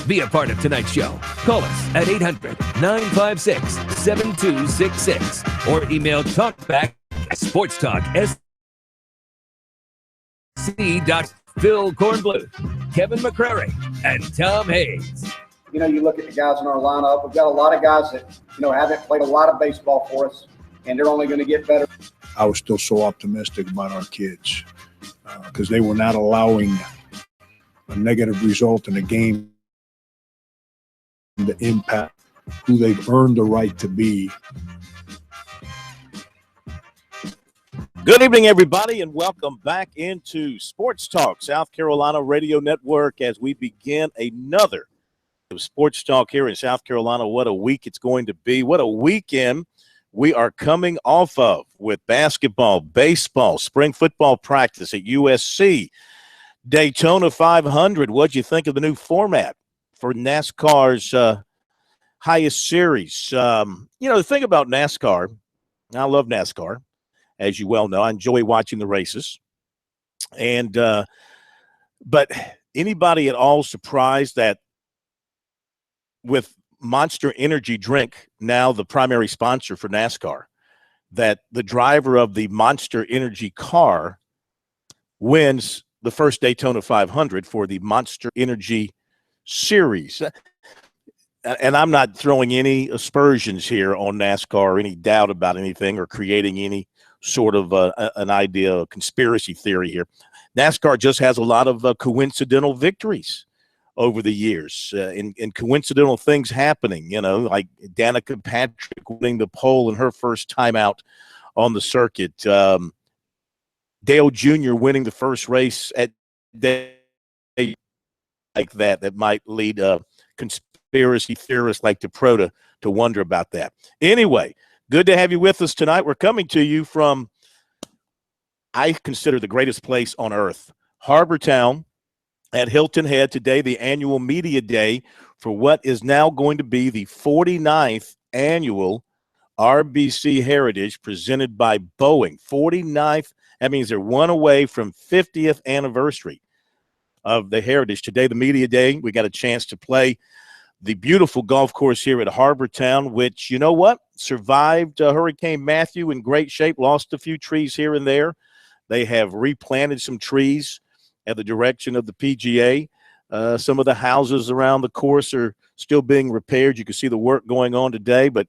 Be a part of tonight's show. Call us at 800-956-7266 or email talkback@SportsTalkSC. Phil Kornbluth, Kevin McCrary, and Tom Hayes. You know, you look at the guys in our lineup. We've got a lot of guys that, haven't played a lot of baseball for us, and they're only going to get better. I was still so optimistic about our kids because they were not allowing a negative result in a game to impact who they've earned the right to be. Good evening, everybody, and welcome back into Sports Talk, South Carolina Radio Network, as we begin another Sports Talk here in South Carolina. What a week it's going to be. What a weekend we are coming off of with basketball, baseball, spring football practice at USC, Daytona 500. What'd you think of the new format for NASCAR's highest series? The thing about NASCAR, I love NASCAR. As you well know, I enjoy watching the races. And but anybody at all surprised that with Monster Energy drink now the primary sponsor for NASCAR, that the driver of the Monster Energy car wins the first Daytona 500 for the Monster Energy series? And I'm not throwing any aspersions here on NASCAR or any doubt about anything or creating any sort of an idea, a conspiracy theory here. NASCAR just has a lot of coincidental victories over the years and coincidental things happening, like Danica Patrick winning the pole in her first time out on the circuit. Dale Jr. winning the first race at day like that might lead conspiracy theorists like DePro to wonder about that. Anyway, good to have you with us tonight. We're coming to you from, I consider, the greatest place on earth, Harbor Town at Hilton Head. Today, the annual media day for what is now going to be the 49th annual RBC Heritage presented by Boeing. 49th, that means they're one away from 50th anniversary of the Heritage. Today, the media day, we got a chance to play the beautiful golf course here at Harbor Town, which, you know what, survived Hurricane Matthew in great shape, lost a few trees here and there. They have replanted some trees at the direction of the PGA. Some of the houses around the course are still being repaired. You can see the work going on today, but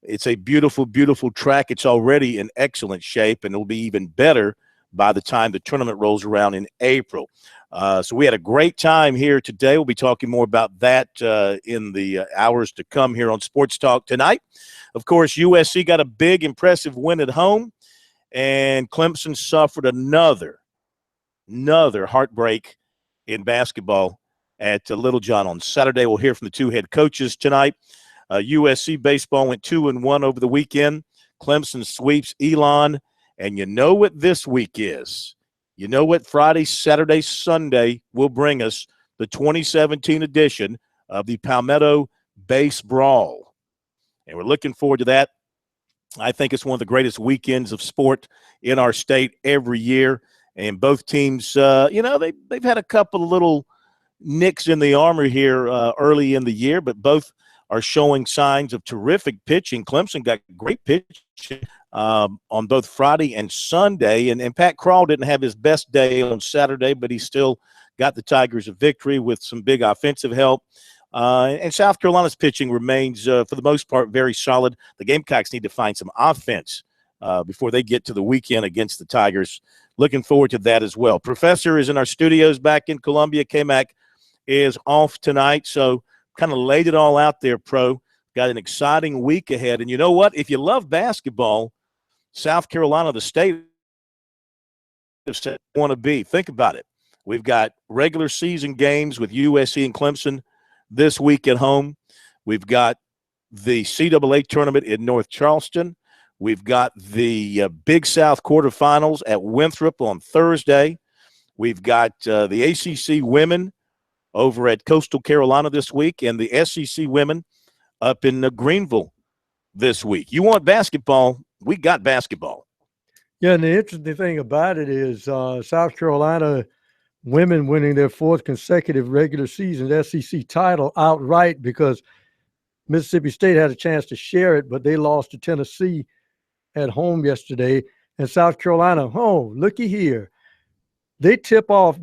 it's a beautiful, beautiful track. It's already in excellent shape, and it'll be even better by the time the tournament rolls around in April. So we had a great time here today. We'll be talking more about that in the hours to come here on Sports Talk tonight. Of course, USC got a big, impressive win at home, and Clemson suffered another heartbreak in basketball at Littlejohn on Saturday. We'll hear from the two head coaches tonight. USC baseball went 2-1 over the weekend. Clemson sweeps Elon, and you know what this week is. You know what Friday, Saturday, Sunday will bring us? The 2017 edition of the Palmetto Base Brawl. And we're looking forward to that. I think it's one of the greatest weekends of sport in our state every year. And both teams, they've had a couple of little nicks in the armor here early in the year, but both are showing signs of terrific pitching. Clemson got great pitching on both Friday and Sunday. And Pat Krall didn't have his best day on Saturday, but he still got the Tigers a victory with some big offensive help. And South Carolina's pitching remains, for the most part, very solid. The Gamecocks need to find some offense before they get to the weekend against the Tigers. Looking forward to that as well. Professor is in our studios back in Columbia. K-Mac is off tonight, so kind of laid it all out there, Pro. Got an exciting week ahead. And you know what? If you love basketball, South Carolina, the state want to be. Think about it. We've got regular season games with USC and Clemson this week at home. We've got the CAA tournament in North Charleston. We've got the Big South quarterfinals at Winthrop on Thursday. We've got the ACC women over at Coastal Carolina this week and the SEC women up in Greenville this week. You want basketball? We got basketball. Yeah, and the interesting thing about it is South Carolina women winning their fourth consecutive regular season SEC title outright because Mississippi State had a chance to share it, but they lost to Tennessee at home yesterday. And South Carolina, looky here. They tip off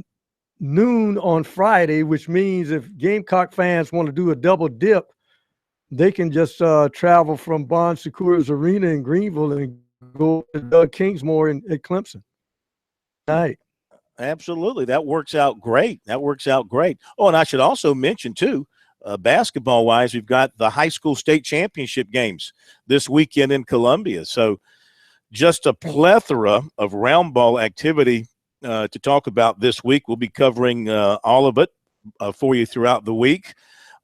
noon on Friday, which means if Gamecock fans want to do a double dip, they can just travel from Bon Secours Arena in Greenville and go to Doug Kingsmore at Clemson. Right. Absolutely. That works out great. Oh, and I should also mention, too, basketball-wise, we've got the high school state championship games this weekend in Columbia. So just a plethora of round ball activity to talk about this week. We'll be covering all of it for you throughout the week.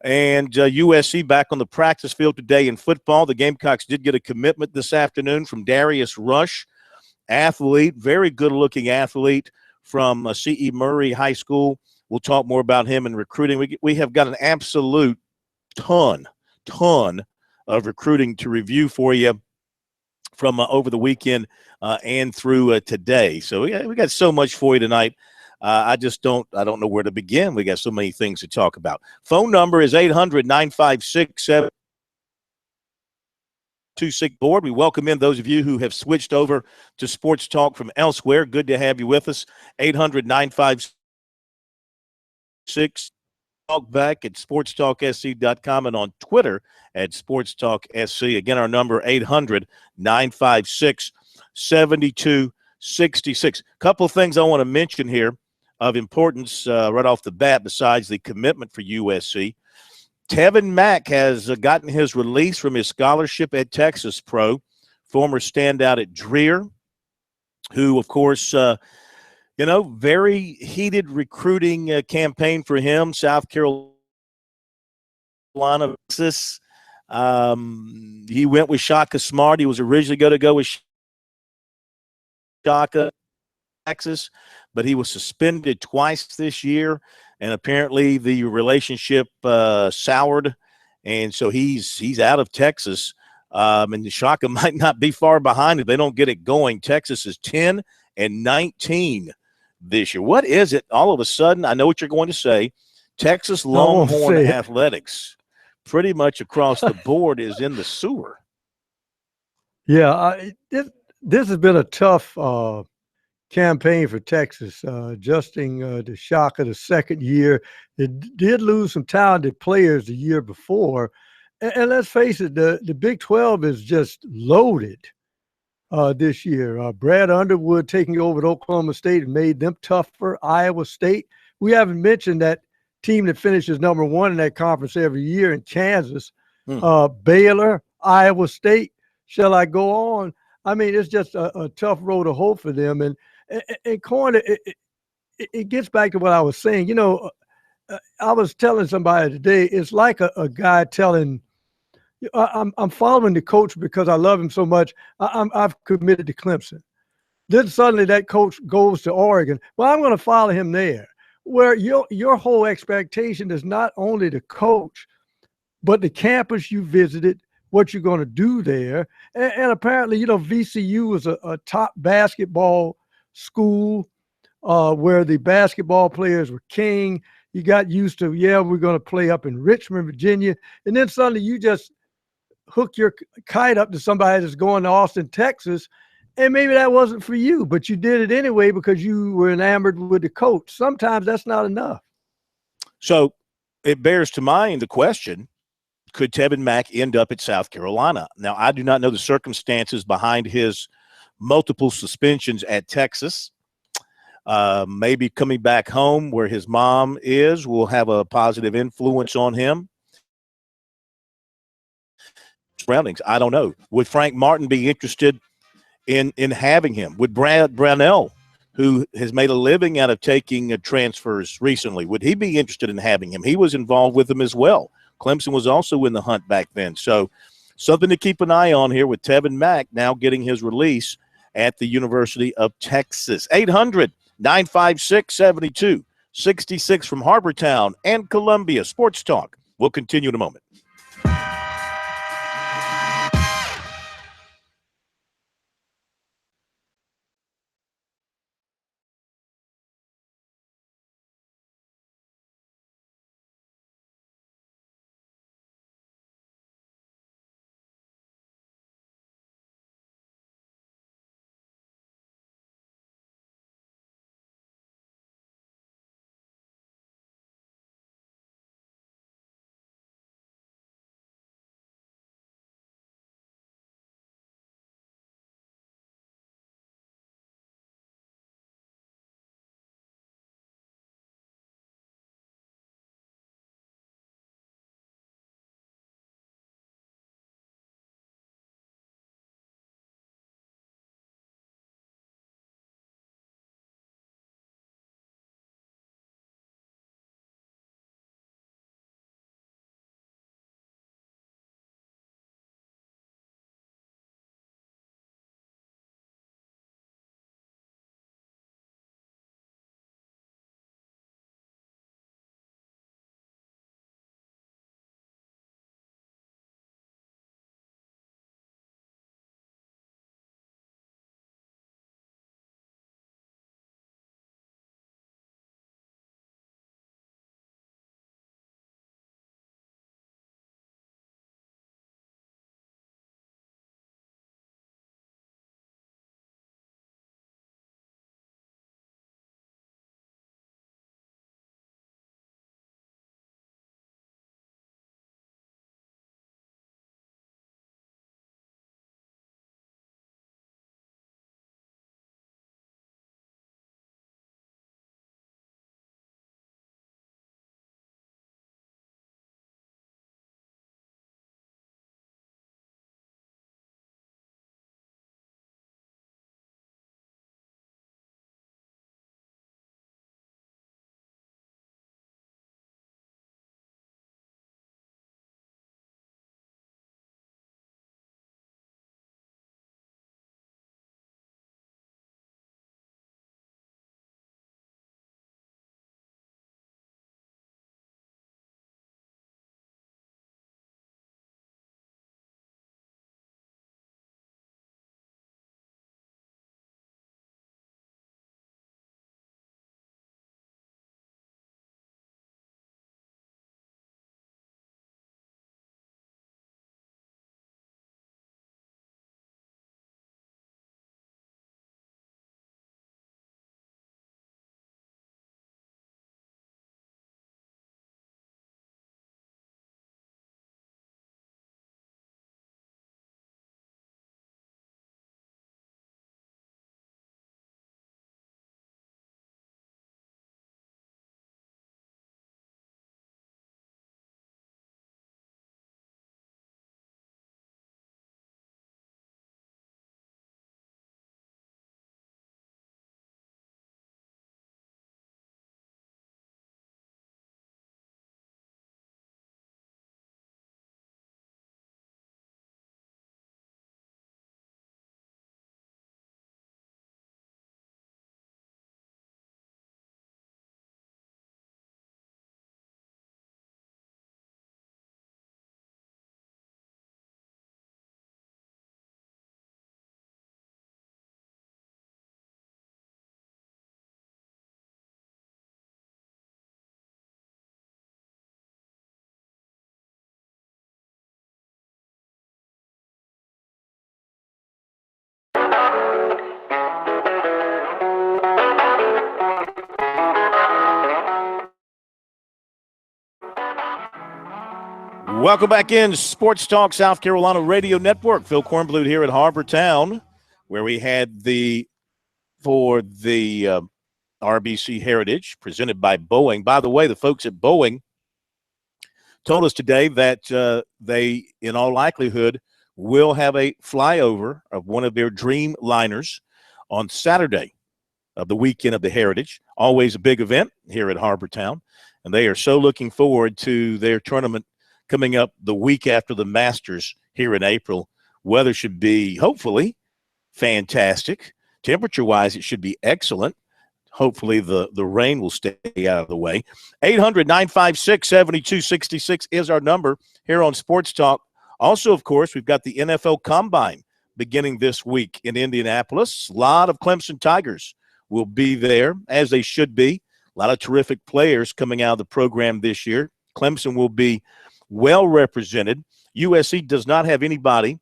And USC back on the practice field today in football. The Gamecocks did get a commitment this afternoon from Darius Rush, athlete, very good-looking athlete from C.E. Murray High School. We'll talk more about him in recruiting. We have got an absolute ton of recruiting to review for you from over the weekend and through today. So we got so much for you tonight. I don't know where to begin. We got so many things to talk about. Phone number is 800-956-7226 board. We welcome in those of you who have switched over to Sports Talk from elsewhere. Good to have you with us. 800-956 Talkback at SportsTalkSC.com and on Twitter at SportsTalkSC. Again, our number 800-956-7266. Couple of things I want to mention here of importance right off the bat besides the commitment for USC. Tevin Mack has gotten his release from his scholarship at Texas Pro, former standout at Dreer, who, of course, very heated recruiting campaign for him. South Carolina, Texas. He went with Shaka Smart. He was originally going to go with Shaka, Texas, but he was suspended twice this year, and apparently the relationship soured, and so he's out of Texas. And Shaka might not be far behind if they don't get it going. Texas is 10-19 this year. What is it? All of a sudden, I know what you're going to say. Texas Longhorn athletics, pretty much across the board, is in the sewer. Yeah, this has been a tough campaign for Texas, adjusting to Shaka the second year. It did lose some talented players the year before. And let's face it, the Big 12 is just loaded this year. Brad Underwood taking over at Oklahoma State and made them tougher. Iowa State. We haven't mentioned that team that finishes number one in that conference every year in Kansas. Baylor, Iowa State. Shall I go on? I mean, it's just a tough road to hoe for them. And Corner, it gets back to what I was saying. I was telling somebody today, it's like a guy telling, I'm following the coach because I love him so much. I've committed to Clemson. Then suddenly that coach goes to Oregon. Well, I'm going to follow him there. Where your whole expectation is not only the coach, but the campus you visited, what you're going to do there. And apparently, VCU is a top basketball school where the basketball players were king. You got used to, we're going to play up in Richmond, Virginia. And then suddenly you just hook your kite up to somebody that's going to Austin, Texas. And maybe that wasn't for you, but you did it anyway because you were enamored with the coach. Sometimes that's not enough. So it bears to mind the question, could Tevin Mack end up at South Carolina? Now, I do not know the circumstances behind his multiple suspensions at Texas. Maybe coming back home where his mom is will have a positive influence on him. Surroundings, I don't know. Would Frank Martin be interested in having him? Would Brad Brownell, who has made a living out of taking transfers recently, would he be interested in having him? He was involved with them as well. Clemson was also in the hunt back then. So something to keep an eye on here with Tevin Mack now getting his release at the University of Texas. 800-956-7266 from Harbortown and Columbia. Sports Talk. We'll continue in a moment. Welcome back in Sports Talk South Carolina Radio Network. Phil Kornblut here at Harbor Town, where we had the RBC Heritage presented by Boeing. By the way, the folks at Boeing told us today that they, in all likelihood, will have a flyover of one of their dream liners on Saturday of the weekend of the Heritage. Always a big event here at Harbor Town, and they are so looking forward to their tournament coming up the week after the Masters here in April. Weather should be, hopefully, fantastic. Temperature-wise, it should be excellent. Hopefully the rain will stay out of the way. 800-956-7266 is our number here on Sports Talk. Also, of course, we've got the NFL Combine beginning this week in Indianapolis. A lot of Clemson Tigers will be there, as they should be. A lot of terrific players coming out of the program this year. Clemson will be well represented. USC does not have anybody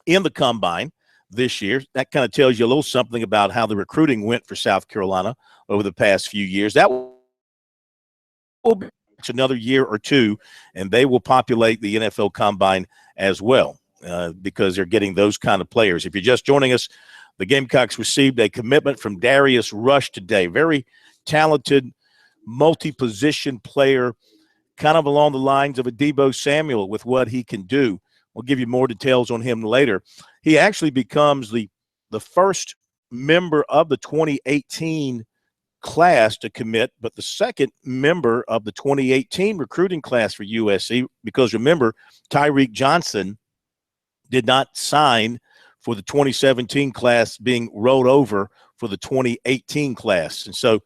in the Combine this year. That kind of tells you a little something about how the recruiting went for South Carolina over the past few years. That will be another year or two, and they will populate the NFL Combine as well because they're getting those kind of players. If you're just joining us, the Gamecocks received a commitment from Darius Rush today. Very talented, multi-position player, kind of along the lines of a Deebo Samuel with what he can do. We'll give you more details on him later. He actually becomes the first member of the 2018 class to commit, but the second member of the 2018 recruiting class for USC, because remember, Tyreek Johnson did not sign for the 2017 class being rolled over for the 2018 class. And so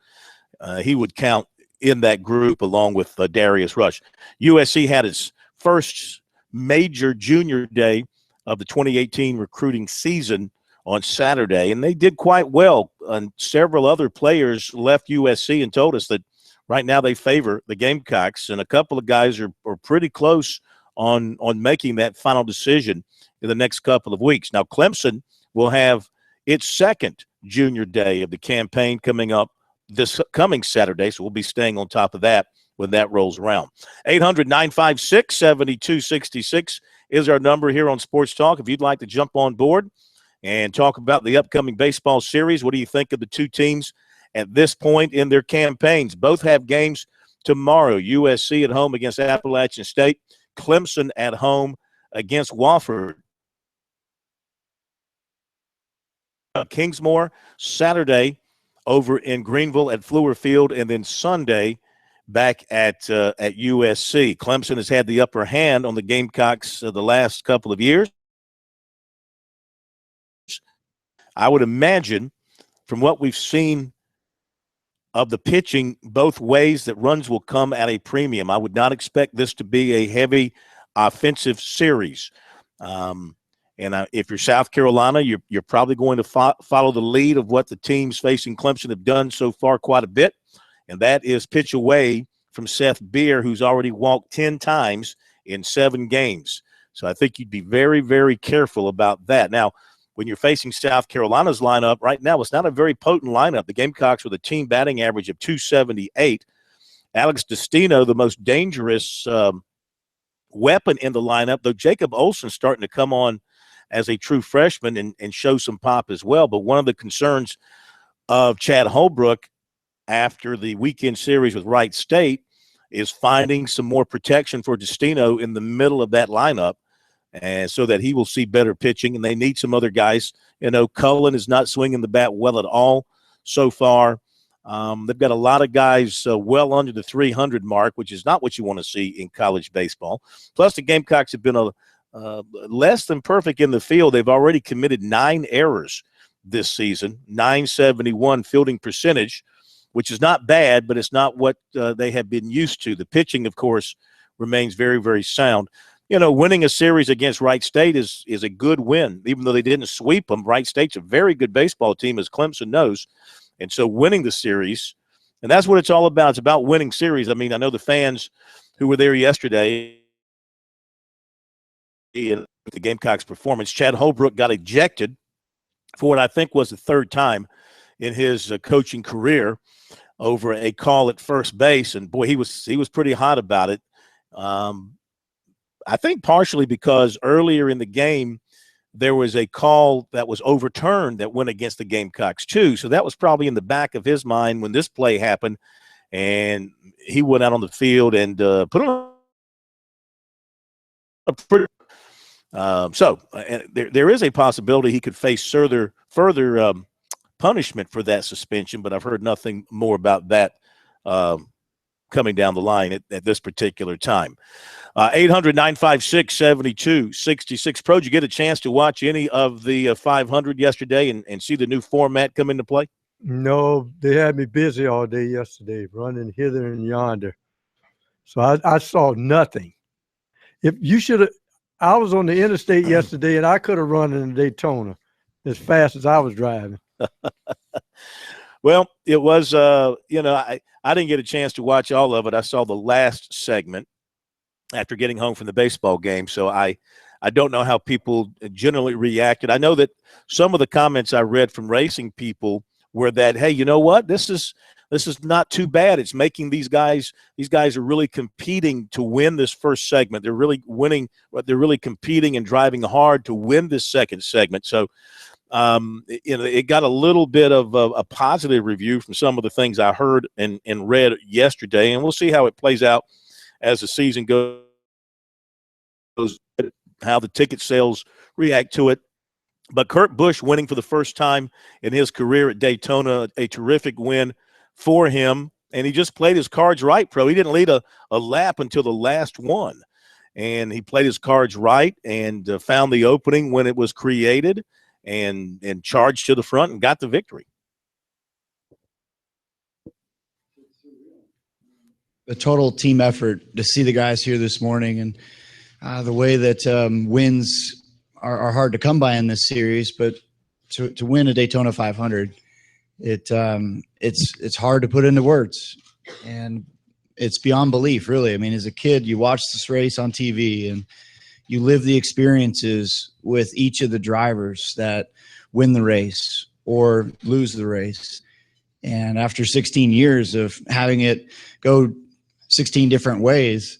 he would count in that group along with Darius Rush. USC had its first major junior day of the 2018 recruiting season on Saturday, and they did quite well. And several other players left USC and told us that right now they favor the Gamecocks, and a couple of guys are pretty close on making that final decision in the next couple of weeks. Now, Clemson will have its second junior day of the campaign coming up this coming Saturday, so we'll be staying on top of that when that rolls around. 800-956-7266 is our number here on Sports Talk. If you'd like to jump on board and talk about the upcoming baseball series, what do you think of the two teams at this point in their campaigns? Both have games tomorrow. USC at home against Appalachian State, Clemson at home against Wofford. Kingsmore Saturday over in Greenville at Fluor Field, and then Sunday back at USC. Clemson has had the upper hand on the Gamecocks the last couple of years. I would imagine from what we've seen of the pitching both ways that runs will come at a premium. I would not expect this to be a heavy offensive series. If you're South Carolina, you're probably going to follow the lead of what the teams facing Clemson have done so far quite a bit, and that is pitch away from Seth Beer, who's already walked 10 times in 7 games. So I think you'd be very, very careful about that. Now, when you're facing South Carolina's lineup right now, it's not a very potent lineup. The Gamecocks with a team batting average of 278. Alex Destino, the most dangerous weapon in the lineup, though Jacob Olsen's starting to come on as a true freshman and show some pop as well. But one of the concerns of Chad Holbrook after the weekend series with Wright State is finding some more protection for Destino in the middle of that lineup, and so that he will see better pitching. And they need some other guys. You know, Cullen is not swinging the bat well at all so far. They've got a lot of guys well under the 300 mark, which is not what you want to see in college baseball. Plus, the Gamecocks have been less than perfect in the field. They've already committed 9 errors this season, 971 fielding percentage, which is not bad, but it's not what they have been used to. The pitching, of course, remains very, very sound. You know, winning a series against Wright State is a good win, even though they didn't sweep them. Wright State's a very good baseball team, as Clemson knows. And so winning the series, and that's what it's all about. It's about winning series. I mean, I know the fans who were there yesterday in the Gamecocks performance. Chad Holbrook got ejected for what I think was the 3rd time in his coaching career over a call at first base, and boy, he was pretty hot about it. I think partially because earlier in the game, there was a call that was overturned that went against the Gamecocks too. So that was probably in the back of his mind when this play happened, and he went out on the field and put on a pretty. There is a possibility he could face further punishment for that suspension, but I've heard nothing more about that coming down the line at this particular time. 800-956-7266. Pro, did you get a chance to watch any of the 500 yesterday and see the new format come into play? No, they had me busy all day yesterday, running hither and yonder. So I saw nothing. If you should have, I was on the interstate yesterday, and I could have run in Daytona as fast as I was driving. Well, it was, I didn't get a chance to watch all of it. I saw the last segment after getting home from the baseball game. So I don't know how people generally reacted. I know that some of the comments I read from racing people were that, hey, you know what? This is not too bad. It's making these guys are really competing to win this first segment. They're really winning, but they're really competing and driving hard to win this second segment. So it got a little bit of a positive review from some of the things I heard and read yesterday, and we'll see how it plays out as the season goes, how the ticket sales react to it. But Kurt Busch winning for the first time in his career at Daytona, a terrific win for him, and he just played his cards right, Pro. He didn't lead a lap until the last one, and he played his cards right and found the opening when it was created and charged to the front and got the victory. A total team effort to see the guys here this morning, and the way that wins are hard to come by in this series, but to win a Daytona 500, it's hard to put into words, and it's beyond belief, really. I mean, as a kid, you watch this race on TV, and you live the experiences with each of the drivers that win the race or lose the race. And after 16 years of having it go 16 different ways,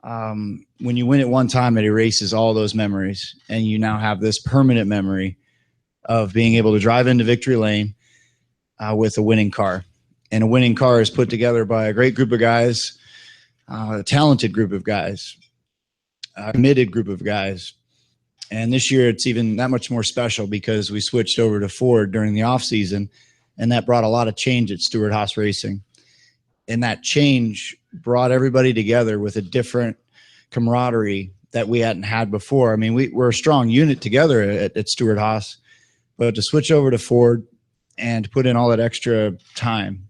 when you win it one time, it erases all those memories, and you now have this permanent memory of being able to drive into victory lane with a winning car. And a winning car is put together by a great group of guys, a talented group of guys, a committed group of guys. And this year it's even that much more special because we switched over to Ford during the off season, and that brought a lot of change at Stewart-Haas Racing. And that change brought everybody together with a different camaraderie that we hadn't had before. I mean, we're a strong unit together at Stewart-Haas, but to switch over to Ford and to put in all that extra time,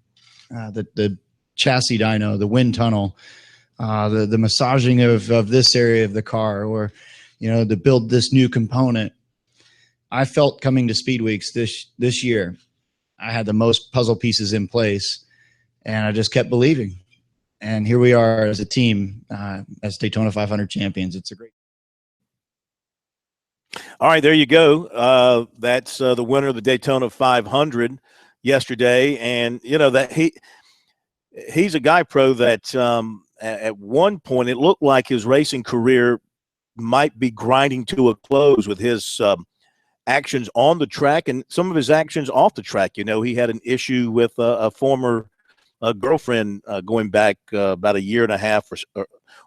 the chassis dyno, the wind tunnel, the massaging of this area of the car, or, to build this new component. I felt coming to Speed Weeks this year, I had the most puzzle pieces in place, and I just kept believing. And here we are as a team, as Daytona 500 champions. It's a great. All right, there you go. That's the winner of the Daytona 500 yesterday, and that he's a guy, Pro, that at one point it looked like his racing career might be grinding to a close with his actions on the track and some of his actions off the track. He had an issue with a former girlfriend going back about a year and a half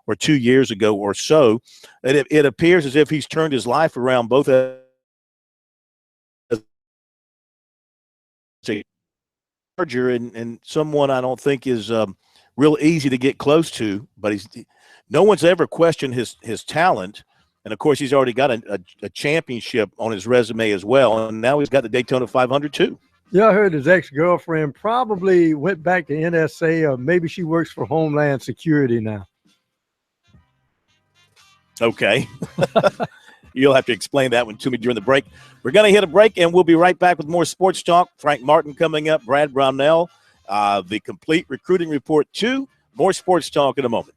or 2 years ago or so. And it appears as if he's turned his life around, both as a charger and someone I don't think is real easy to get close to, but no one's ever questioned his talent. And, of course, he's already got a championship on his resume as well, and now he's got the Daytona 500 too. Yeah, I heard his ex-girlfriend probably went back to NSA, or maybe she works for Homeland Security now. Okay. You'll have to explain that one to me during the break. We're going to hit a break, and we'll be right back with more sports talk. Frank Martin coming up, Brad Brownell, the complete recruiting report too. More sports talk in a moment.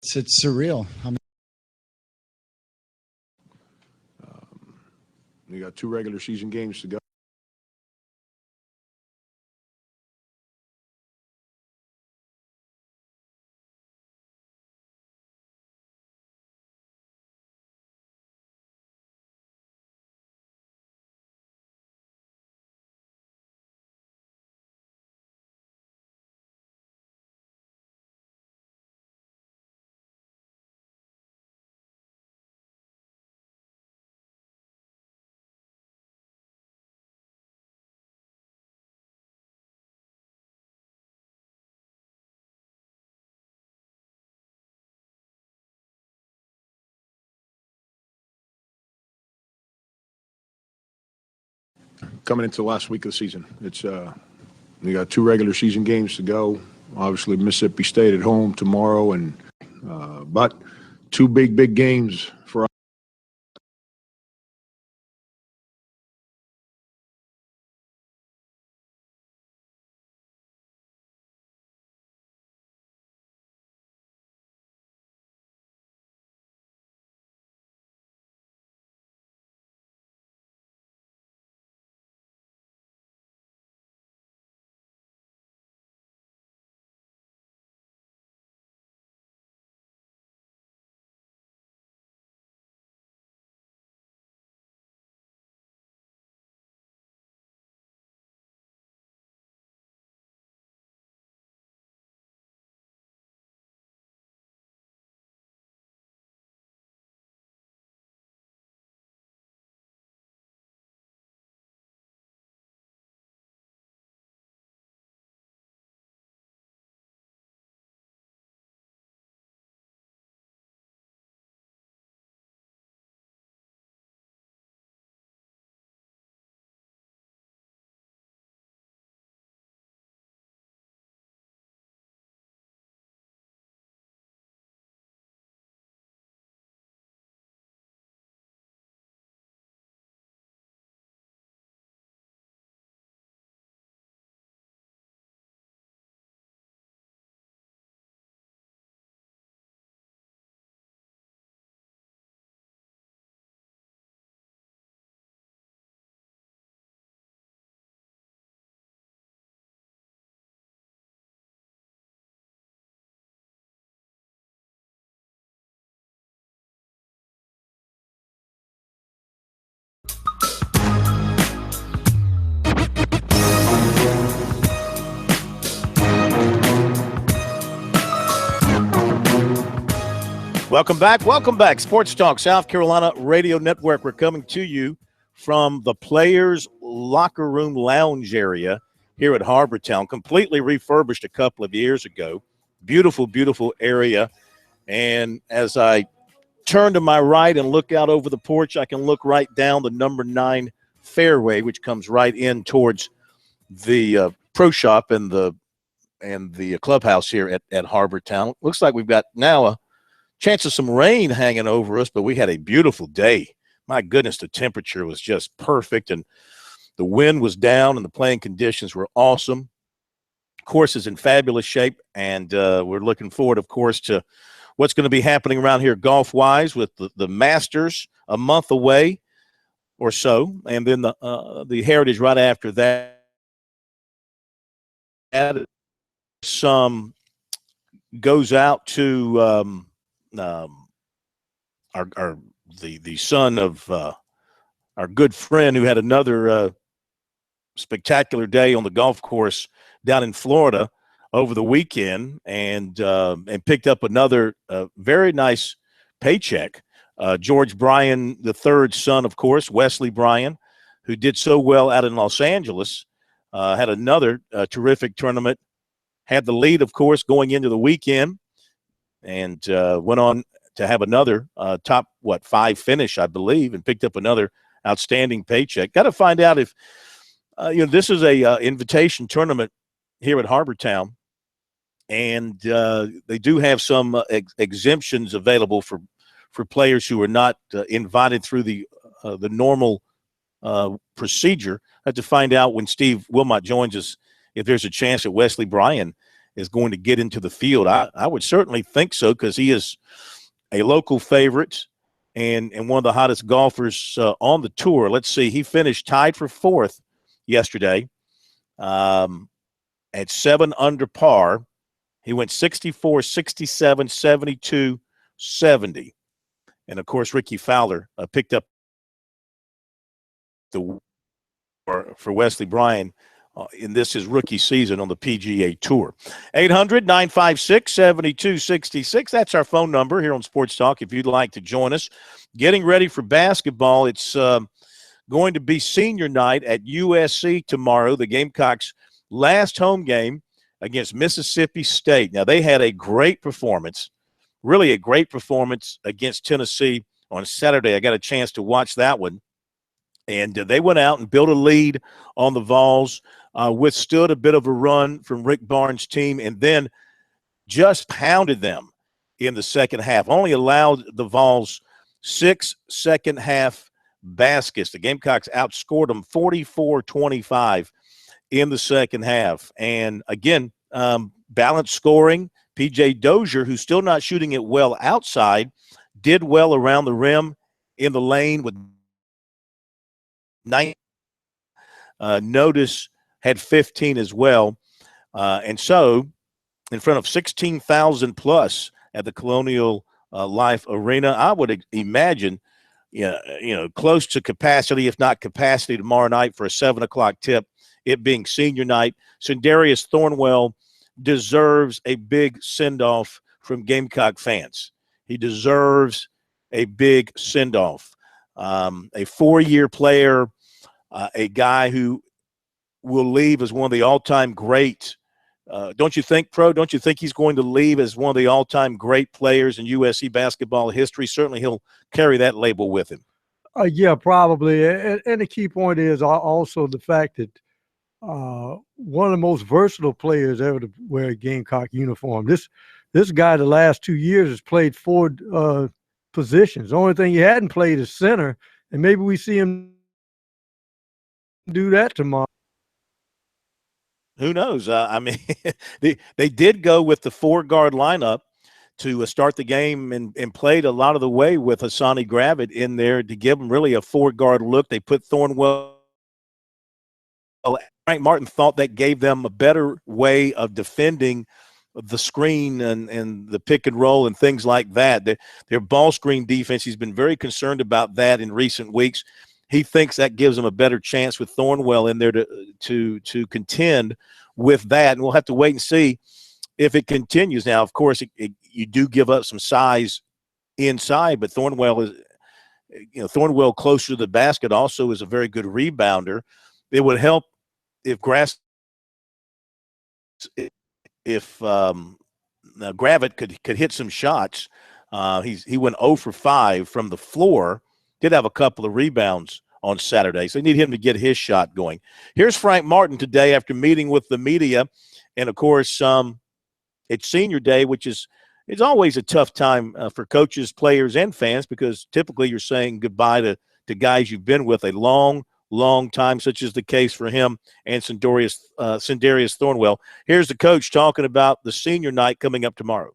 It's surreal. I mean, We got 2 regular season games to go. Coming into the last week of the season, we got 2 regular season games to go. Obviously, Mississippi State at home tomorrow, and but 2 big games for us. Welcome back. Sports Talk South Carolina Radio Network. We're coming to you from the Players Locker Room Lounge area here at Harbortown, completely refurbished a couple of years ago. Beautiful area. And as I turn to my right and look out over the porch, I can look right down the number 9 fairway, which comes right in towards the pro shop and the clubhouse here at Harbortown. Looks like we've got now a chance of some rain hanging over us, but we had a beautiful day. My goodness, the temperature was just perfect, and the wind was down, and the playing conditions were awesome. Course is in fabulous shape, and we're looking forward, of course, to what's going to be happening around here golf-wise with the Masters a month away or so, and then the Heritage right after that. Some goes out to the son of our good friend who had another spectacular day on the golf course down in Florida over the weekend, and picked up another very nice paycheck. George Bryan III's son, of course, Wesley Bryan, who did so well out in Los Angeles, had another terrific tournament, had the lead, of course, going into the weekend, and went on to have another top 5 finish, I believe, and picked up another outstanding paycheck. Got to find out if this is a invitation tournament here at Harbortown, and they do have some exemptions available for players who are not invited through the normal procedure. I have to find out when Steve Wilmot joins us if there's a chance that Wesley Bryan is going to get into the field. I would certainly think so, because he is a local favorite and one of the hottest golfers on the tour. Let's see. He finished tied for fourth yesterday at 7 under par. He went 64, 67, 72, 70. And, of course, Ricky Fowler picked up for Wesley Bryan in his rookie season on the PGA Tour. 800-956-7266. That's our phone number here on Sports Talk if you'd like to join us. Getting ready for basketball. It's going to be senior night at USC tomorrow, the Gamecocks' last home game against Mississippi State. Now, they had a great performance, really a great performance against Tennessee on Saturday. I got a chance to watch that one. And they went out and built a lead on the Vols, withstood a bit of a run from Rick Barnes' team, and then just pounded them in the second half. Only allowed the Vols 6 second-half baskets. The Gamecocks outscored them 44-25 in the second half. And, again, balanced scoring. P.J. Dozier, who's still not shooting it well outside, did well around the rim in the lane with 9. Notice had 15 as well. And so in front of 16,000 plus at the Colonial Life Arena, I would imagine, close to capacity, if not capacity, tomorrow night for a 7 o'clock tip, it being senior night. Sindarius Thornwell deserves a big send-off from Gamecock fans. He deserves a big send-off. A 4-year player, a guy who will leave as one of the all-time great. Don't you think, Pro? Don't you think he's going to leave as one of the all-time great players in USC basketball history? Certainly he'll carry that label with him. Yeah, probably. And the key point is also the fact that one of the most versatile players ever to wear a Gamecock uniform. This guy the last 2 years has played 4 positions. The only thing he hadn't played is center, and maybe we see him do that tomorrow. Who knows? They did go with the 4-guard lineup to start the game and played a lot of the way with Hassani Gravett in there to give him really a 4-guard look. They put Thornwell. Frank Martin thought that gave them a better way of defending the screen and the pick and roll and things like that. Their ball screen defense, he's been very concerned about that in recent weeks. He thinks that gives them a better chance with Thornwell in there to contend with that. And we'll have to wait and see if it continues. Now, of course, you do give up some size inside, but Thornwell closer to the basket also is a very good rebounder. It would help if Gravett could hit some shots. He went 0 for 5 from the floor. Did have a couple of rebounds on Saturday, so they need him to get his shot going. Here's Frank Martin today after meeting with the media, and of course, it's senior day, which is always a tough time for coaches, players, and fans, because typically you're saying goodbye to guys you've been with a long time, such is the case for him and Sindarius Thornwell. Here's the coach talking about the senior night coming up tomorrow.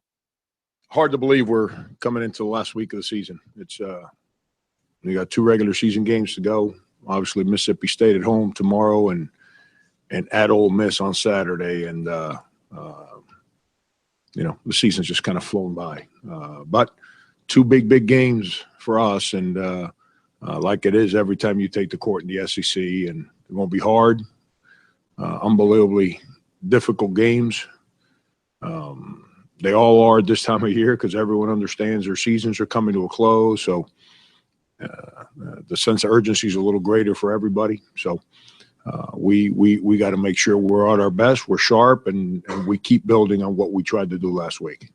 Hard to believe we're coming into the last week of the season. It's we got 2 regular season games to go. Obviously, Mississippi State at home tomorrow and at Ole Miss on Saturday. And, the season's just kind of flown by. But 2 big games for us. And like it is every time you take the court in the SEC. And it won't be hard. Unbelievably difficult games. They all are at this time of year because everyone understands their seasons are coming to a close. So the sense of urgency is a little greater for everybody. So we got to make sure we're at our best, we're sharp, and we keep building on what we tried to do last week.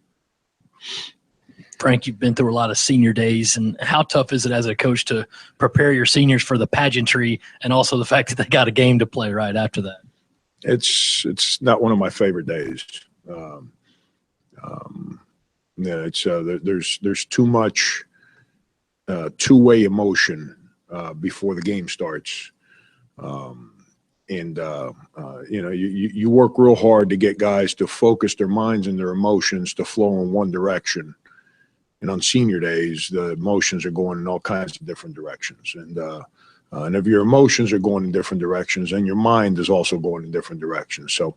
Frank, you've been through a lot of senior days, and how tough is it as a coach to prepare your seniors for the pageantry and also the fact that they got a game to play right after that? It's not one of my favorite days. There's too much two-way emotion before the game starts, And you work real hard to get guys to focus their minds and their emotions to flow in one direction. And on senior days, the emotions are going in all kinds of different directions. And if your emotions are going in different directions, then your mind is also going in different directions. So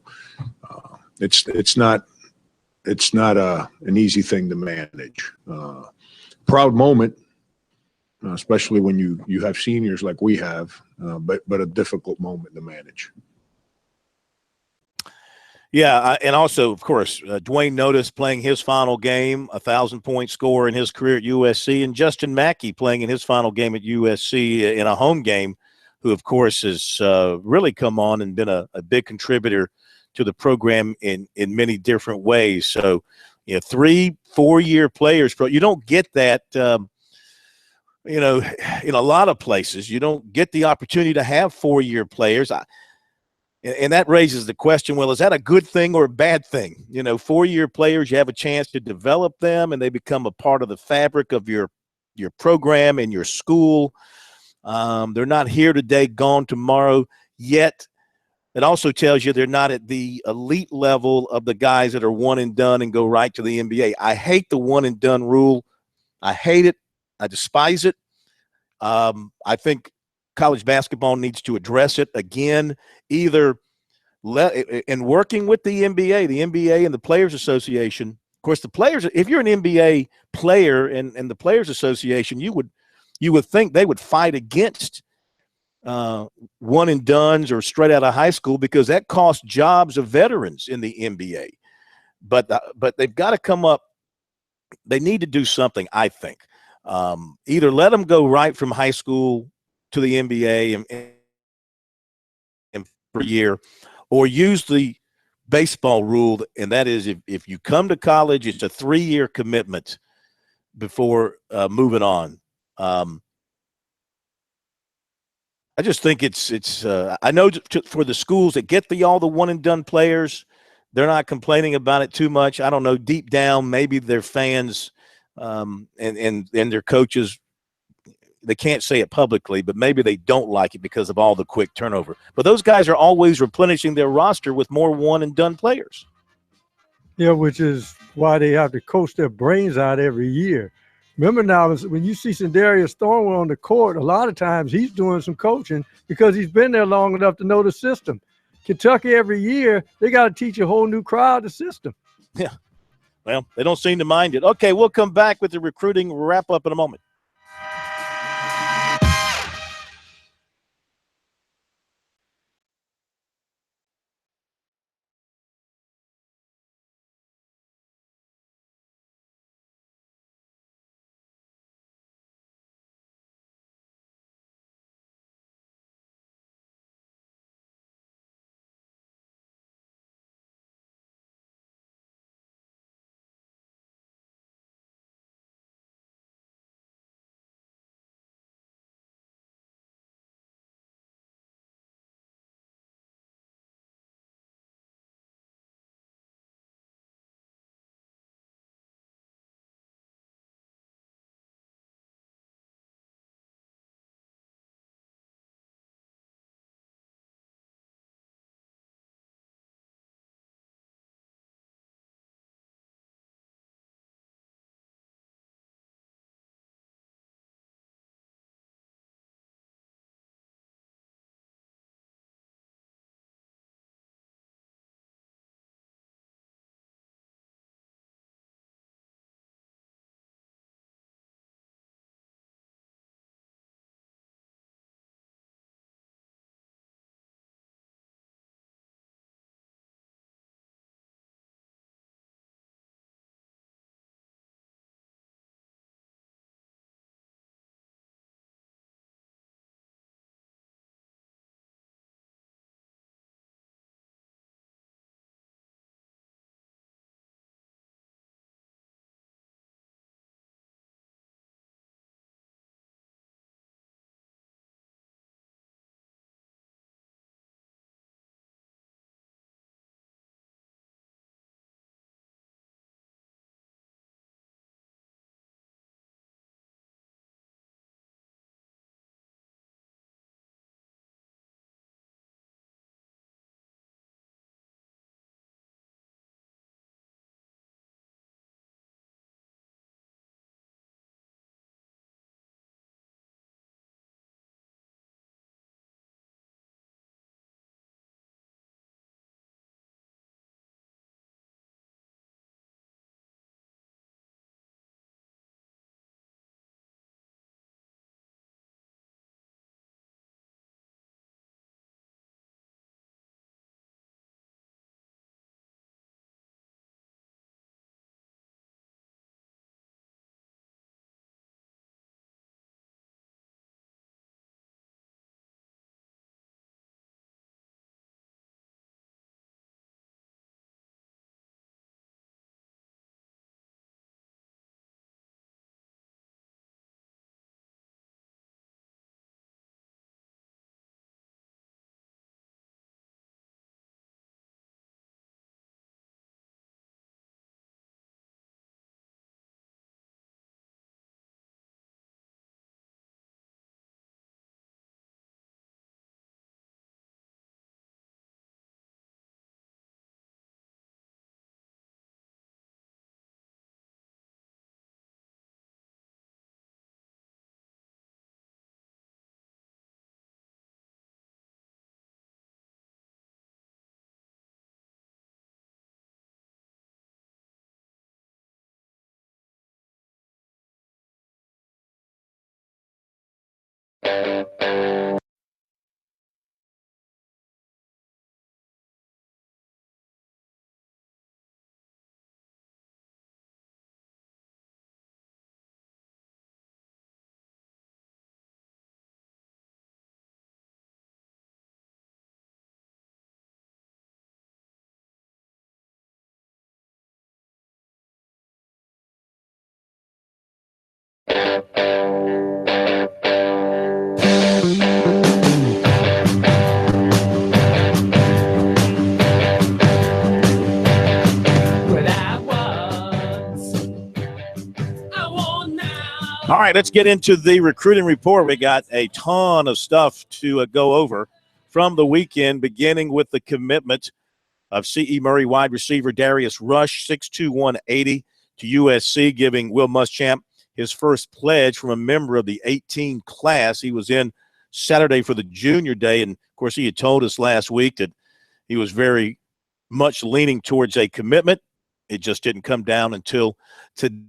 it's not an easy thing to manage. Proud moment, especially when you have seniors like we have, but a difficult moment to manage. Yeah, and also, of course, Dwayne Notice playing his final game, 1,000-point scorer in his career at USC, and Justin Mackey playing in his final game at USC in a home game, who, of course, has really come on and been a big contributor to the program in many different ways. So, 3-4 year players, you don't get that, in a lot of places. You don't get the opportunity to have 4-year players. And that raises the question, well, is that a good thing or a bad thing? 4-year players, you have a chance to develop them, and they become a part of the fabric of your program and your school. They're not here today, gone tomorrow, yet it also tells you they're not at the elite level of the guys that are one and done and go right to the NBA. I hate the one and done rule. I hate it. I despise it. I think college basketball needs to address it again, either in working with the NBA and the Players Association. Of course, the players, if you're an NBA player and the Players Association, you would think they would fight against one and dones or straight out of high school, because that costs jobs of veterans in the NBA. But they've got to come up. They need to do something, I think. Either let them go right from high school to the NBA and for a year, or use the baseball rule, and that is if you come to college, it's a 3-year commitment before moving on. I just think it's I know for the schools that get all the one and done players, they're not complaining about it too much. I don't know, deep down, maybe their fans and their coaches, they can't say it publicly, but maybe they don't like it because of all the quick turnover. But those guys are always replenishing their roster with more one and done players. Yeah, which is why they have to coach their brains out every year. Remember now, when you see Sindarius Thornwell on the court, a lot of times he's doing some coaching because he's been there long enough to know the system. Kentucky, every year, they got to teach a whole new crowd the system. Yeah. Well, they don't seem to mind it. Okay, we'll come back with the recruiting wrap-up in a moment. All right, let's get into the recruiting report. We got a ton of stuff to go over from the weekend, beginning with the commitment of C.E. Murray wide receiver Darius Rush, 6'2", 180 to USC, giving Will Muschamp his first pledge from a member of the 18 class. He was in Saturday for the junior day, and, of course, he had told us last week that he was very much leaning towards a commitment. It just didn't come down until today.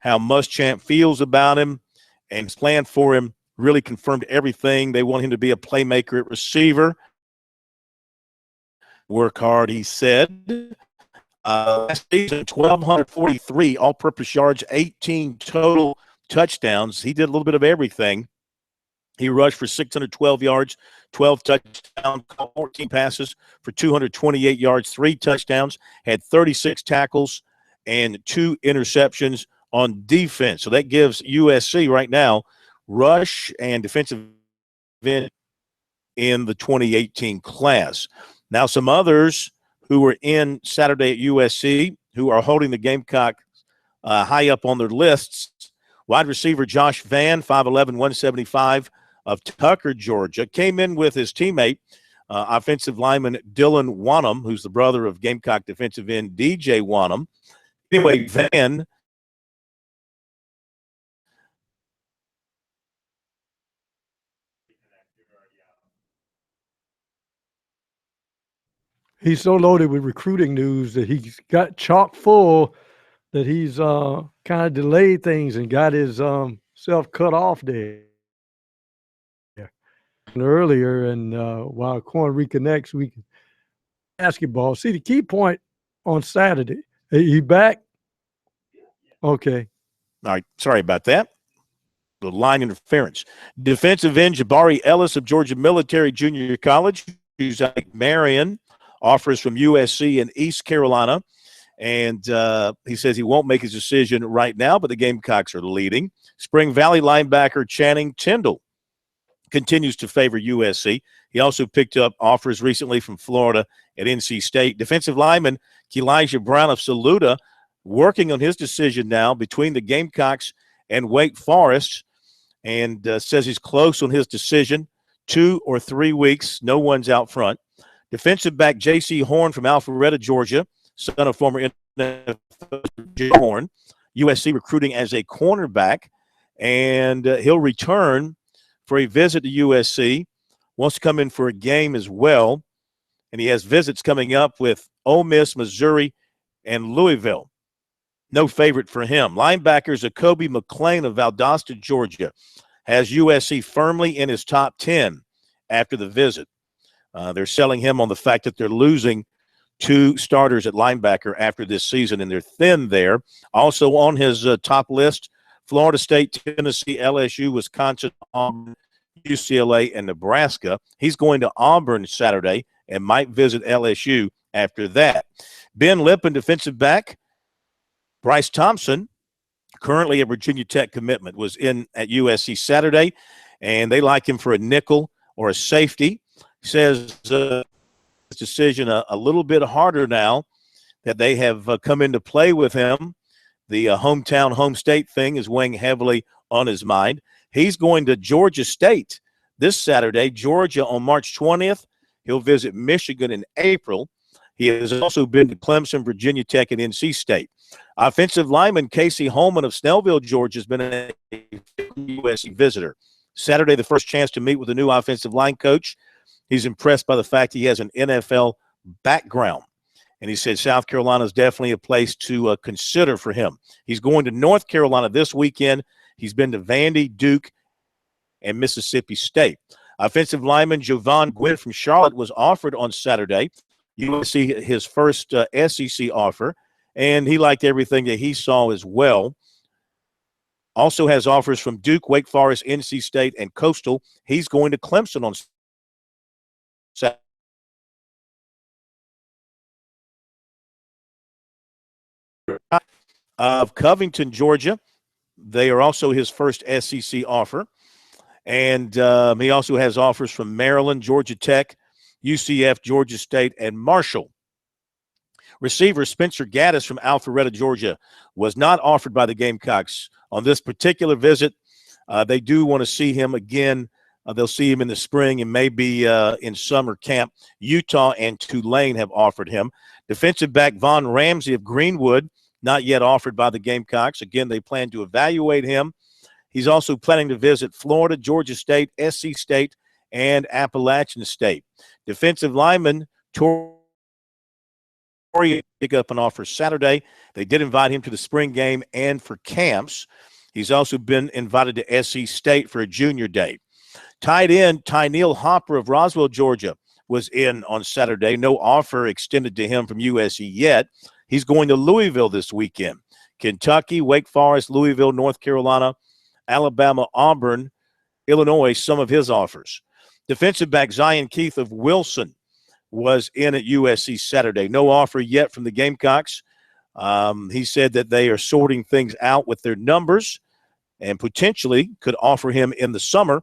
How Muschamp feels about him and his plan for him really confirmed everything. They want him to be a playmaker at receiver. Work hard, he said. Last season, 1,243 all-purpose yards, 18 total touchdowns. He did a little bit of everything. He rushed for 612 yards, 12 touchdowns, 14 passes for 228 yards, 3 touchdowns, had 36 tackles and 2 interceptions on defense. So that gives USC right now rush and defensive end in the 2018 class. Now, some others who were in Saturday at USC who are holding the Gamecock high up on their lists. Wide receiver Josh Vann, 5'11", 175 of Tucker, Georgia, came in with his teammate, offensive lineman Dylan Wanham, who's the brother of Gamecock defensive end DJ Wanham. Anyway, Vann He's so loaded with recruiting news that he's got chock full that he's kind of delayed things and got his self cut off there earlier. And while Corn reconnects, we can basketball. See, the key point on Saturday. He back? Okay. All right, sorry about that. The line interference. Defensive end Jabari Ellis of Georgia Military Junior College, who's at Marion, offers from USC and East Carolina. And he says he won't make his decision right now, but the Gamecocks are leading. Spring Valley linebacker Channing Tindall continues to favor USC. He also picked up offers recently from Florida at NC State. Defensive lineman Kelijah Brown of Saluda working on his decision now between the Gamecocks and Wake Forest, and says he's close on his decision, 2 or 3 weeks. No one's out front. Defensive back J.C. Horn from Alpharetta, Georgia, son of former NFL Horn, USC recruiting as a cornerback, and he'll return for a visit to USC. Wants to come in for a game as well, and he has visits coming up with Ole Miss, Missouri, and Louisville. No favorite for him. Linebacker Jacoby McClain of Valdosta, Georgia, has USC firmly in his top 10 after the visit. They're selling him on the fact that they're losing 2 starters at linebacker after this season, and they're thin there. Also on his top list, Florida State, Tennessee, LSU, Wisconsin, Auburn, UCLA, and Nebraska. He's going to Auburn Saturday and might visit LSU after that. Ben Lippen, defensive back. Bryce Thompson, currently a Virginia Tech commitment, was in at USC Saturday, and they like him for a nickel or a safety. Says his decision a little bit harder now that they have come into play with him. The hometown, home state thing is weighing heavily on his mind. He's going to Georgia State this Saturday. Georgia on March 20th. He'll visit Michigan in April. He has also been to Clemson, Virginia Tech, and NC State. Offensive lineman Casey Holman of Snellville, Georgia, has been a USC visitor. Saturday, the first chance to meet with the new offensive line coach. He's impressed by the fact he has an NFL background. And he said South Carolina is definitely a place to consider for him. He's going to North Carolina this weekend. He's been to Vandy, Duke, and Mississippi State. Offensive lineman Jovan Gwynn from Charlotte was offered on Saturday. USC his first SEC offer, and he liked everything that he saw as well. Also has offers from Duke, Wake Forest, NC State, and Coastal. He's going to Clemson on Saturday. Of Covington, Georgia. They are also his first SEC offer. And he also has offers from Maryland, Georgia Tech, UCF, Georgia State, and Marshall. Receiver Spencer Gaddis from Alpharetta, Georgia, was not offered by the Gamecocks on this particular visit. They do want to see him again. They'll see him in the spring and maybe in summer camp. Utah and Tulane have offered him. Defensive back Von Ramsey of Greenwood, not yet offered by the Gamecocks. Again, they plan to evaluate him. He's also planning to visit Florida, Georgia State, SC State, and Appalachian State. Defensive lineman Tori pick up an offer Saturday. They did invite him to the spring game and for camps. He's also been invited to SC State for a junior day. Tight end Tyneil Hopper of Roswell, Georgia, was in on Saturday. No offer extended to him from USC yet. He's going to Louisville this weekend. Kentucky, Wake Forest, Louisville, North Carolina, Alabama, Auburn, Illinois, some of his offers. Defensive back Zion Keith of Wilson was in at USC Saturday. No offer yet from the Gamecocks. He said that they are sorting things out with their numbers and potentially could offer him in the summer.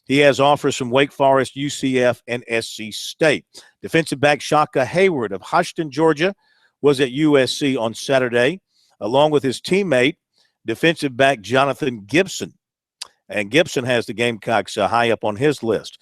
He has offers from Wake Forest, UCF, and SC State. Defensive back Shaka Hayward of Houston, Georgia, was at USC on Saturday, along with his teammate, defensive back Jonathan Gibson. And Gibson has the Gamecocks high up on his list.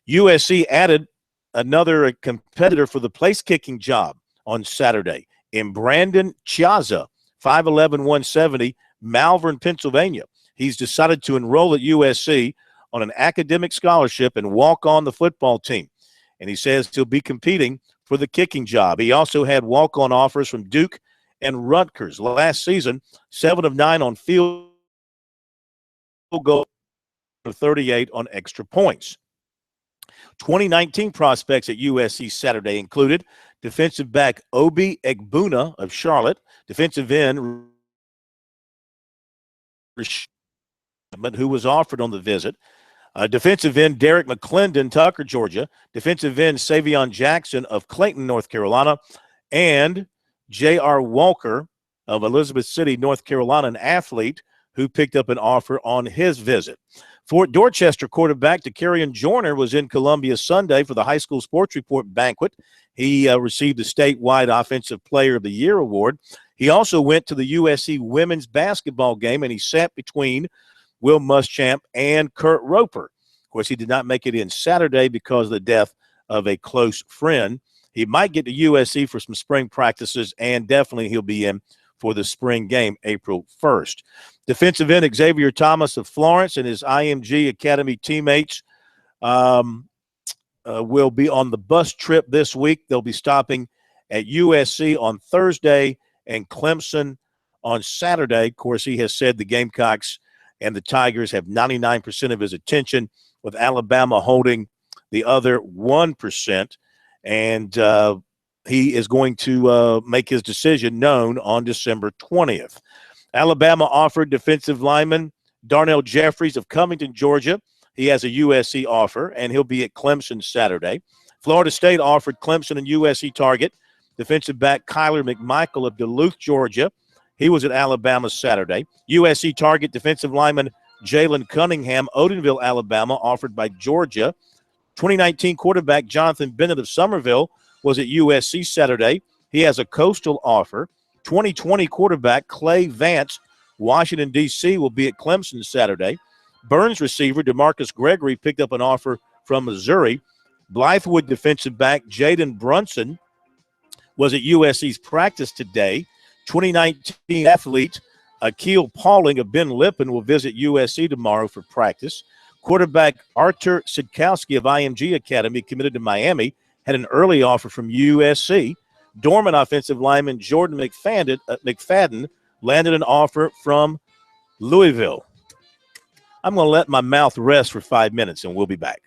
USC added another competitor for the place-kicking job on Saturday in Brandon Chiazza, 5'11", 170, Malvern, Pennsylvania. He's decided to enroll at USC on an academic scholarship and walk on the football team. And he says he'll be competing for the kicking job. He also had walk-on offers from Duke and Rutgers. Last season, 7 of 9 on field goal, 38 on extra points. 2019 prospects at USC Saturday included defensive back Obi Egbuna of Charlotte, defensive end who was offered on the visit, defensive end Derek McClendon, Tucker, Georgia, defensive end Savion Jackson of Clayton, North Carolina, and J.R. Walker of Elizabeth City, North Carolina, an athlete who picked up an offer on his visit. Fort Dorchester quarterback Takarian Joyner was in Columbia Sunday for the High School Sports Report banquet. He received the statewide Offensive Player of the Year award. He also went to the USC women's basketball game, and he sat between Will Muschamp and Kurt Roper. Of course, he did not make it in Saturday because of the death of a close friend. He might get to USC for some spring practices, and definitely he'll be in for the spring game April 1st. Defensive end Xavier Thomas of Florence and his IMG Academy teammates will be on the bus trip this week. They'll be stopping at USC on Thursday and Clemson on Saturday. Of course, he has said the Gamecocks and the Tigers have 99% of his attention, with Alabama holding the other 1%. And he is going to make his decision known on December 20th. Alabama offered defensive lineman Darnell Jeffries of Covington, Georgia. He has a USC offer, and he'll be at Clemson Saturday. Florida State offered Clemson and USC target defensive back Kyler McMichael of Duluth, Georgia. He was at Alabama Saturday. USC target defensive lineman Jalen Cunningham, Odenville, Alabama, offered by Georgia. 2019 quarterback Jonathan Bennett of Somerville was at USC Saturday. He has a coastal offer. 2020 quarterback Clay Vance, Washington, D.C., will be at Clemson Saturday. Burns receiver DeMarcus Gregory picked up an offer from Missouri. Blythewood defensive back Jaden Brunson was at USC's practice today. 2019 athlete Akil Pauling of Ben Lippen will visit USC tomorrow for practice. Quarterback Artur Sidkowski of IMG Academy, committed to Miami, had an early offer from USC. Dorman offensive lineman Jordan McFadden landed an offer from Louisville. I'm going to let my mouth rest for 5 minutes, and we'll be back.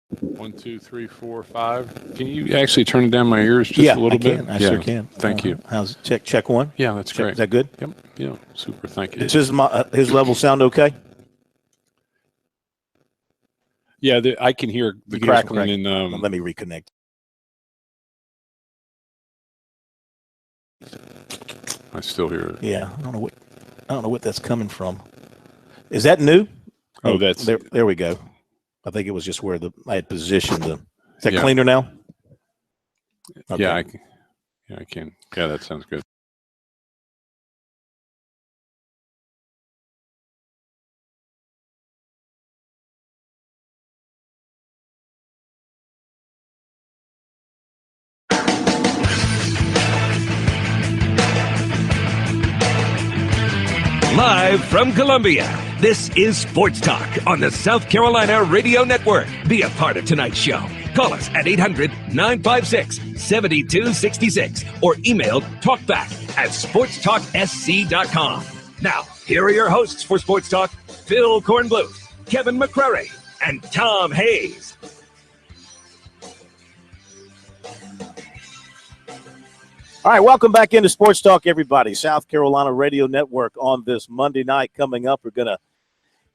1, 2, 3, 4, 5. Can you actually turn it down my ears just a little bit? I sure can. Thank you. How's check one? Yeah, that's great. Is that good? Yep. Yeah, super. Thank you. Does his level sound okay? Yeah, I can hear the crackling and let me reconnect. I still hear it. Yeah, I don't know what that's coming from. Is that new? Oh, that's there we go. I think it was just where I had positioned the. Is that cleaner now? Okay. Yeah, I can. Yeah, that sounds good. Live from Columbia, this is Sports Talk on the South Carolina Radio Network. Be a part of tonight's show. Call us at 800-956-7266 or email talkback@sportstalksc.com. Now, here are your hosts for Sports Talk, Phil Kornbluth, Kevin McCrary, and Tom Hayes. All right, welcome back into Sports Talk, everybody. South Carolina Radio Network on this Monday night. Coming up, we're going to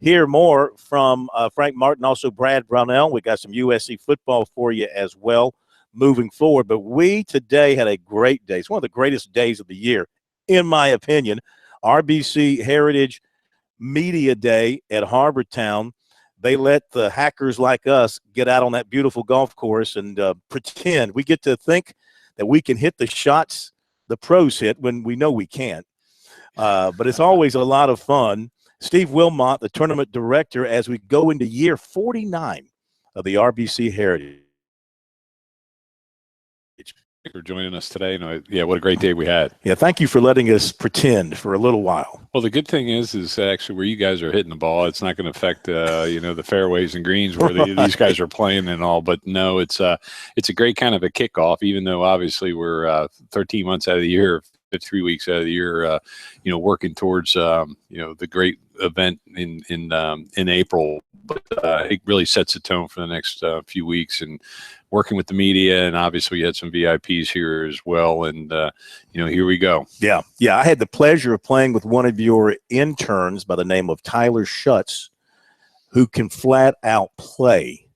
hear more from Frank Martin, also Brad Brownell. We got some USC football for you as well moving forward. But we today had a great day. It's one of the greatest days of the year, in my opinion. RBC Heritage Media Day at Harbortown. They let the hackers like us get out on that beautiful golf course and pretend. We get to think that we can hit the shots the pros hit when we know we can't. But it's always a lot of fun. Steve Wilmot, the tournament director, as we go into year 49 of the RBC Heritage. Thank you for joining us today. Yeah, what a great day we had. Yeah, thank you for letting us pretend for a little while. Well, the good thing is actually where you guys are hitting the ball, it's not going to affect the fairways and greens where these guys are playing and all. But no, it's a great kind of a kickoff, even though obviously we're 13 months out of the year, 3 weeks out of the year, working towards the great event in April. But it really sets the tone for the next few weeks and working with the media, and obviously we had some VIPs here as well, and here we go. Yeah, I had the pleasure of playing with one of your interns by the name of Tyler Schutz, who can flat out play.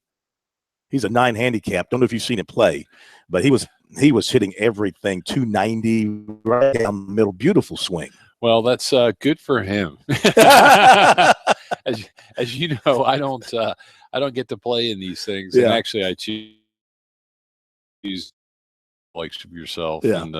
He's a 9 handicap. Don't know if you've seen him play, but he was hitting everything 290 right down the middle. Beautiful swing. Well, that's good for him. As you know, I don't get to play in these things, and actually I choose like yourself and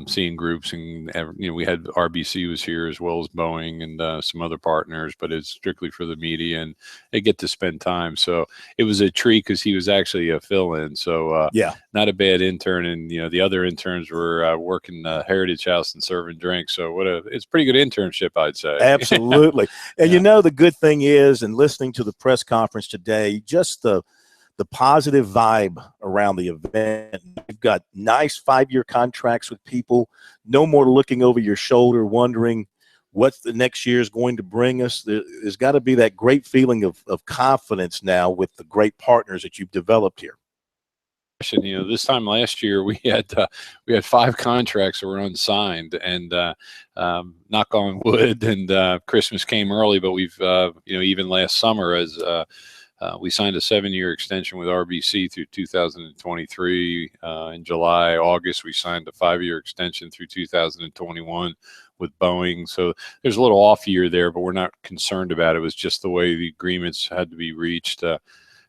seeing groups, and we had RBC was here as well as Boeing and some other partners, but it's strictly for the media, and they get to spend time. So it was a treat because he was actually a fill-in. So not a bad intern, and the other interns were working the Heritage House and serving drinks. So it's a pretty good internship, I'd say. Absolutely. And the good thing is, and listening to the press conference today, just the positive vibe around the event. You've got nice 5-year contracts with people. No more looking over your shoulder, wondering what the next year is going to bring us. There's got to be that great feeling of confidence now with the great partners that you've developed here. This time last year we had 5 contracts that were unsigned, and knock on wood, and Christmas came early, but we've even last summer as we signed a 7-year extension with RBC through 2023. In July, August, we signed a 5-year extension through 2021 with Boeing. So there's a little off year there, but we're not concerned about it. It was just the way the agreements had to be reached.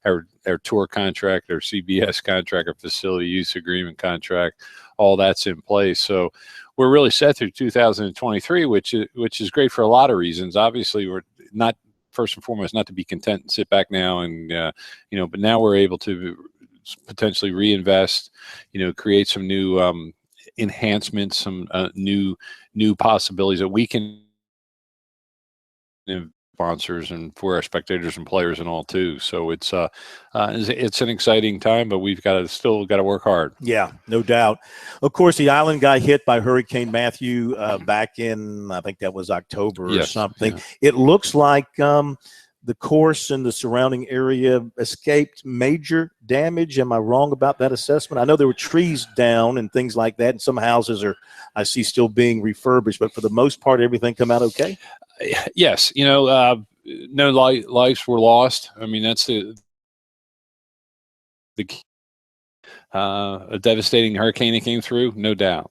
Our tour contract, our CBS contract, our facility use agreement contract, all that's in place. So we're really set through 2023, which is great for a lot of reasons. Obviously, we're not, first and foremost, not to be content and sit back now and but now we're able to potentially reinvest, create some new enhancements, some new possibilities that we can sponsors and for our spectators and players and all too. So it's an exciting time, but we've still got to work hard. Yeah, no doubt. Of course, the island got hit by Hurricane Matthew back in, I think that was October or something. Yeah. It looks like the course and the surrounding area escaped major damage. Am I wrong about that assessment? I know there were trees down and things like that, and some houses are, I see, still being refurbished, but for the most part, everything come out okay? Yes. No lives were lost. I mean, that's the a devastating hurricane that came through, no doubt.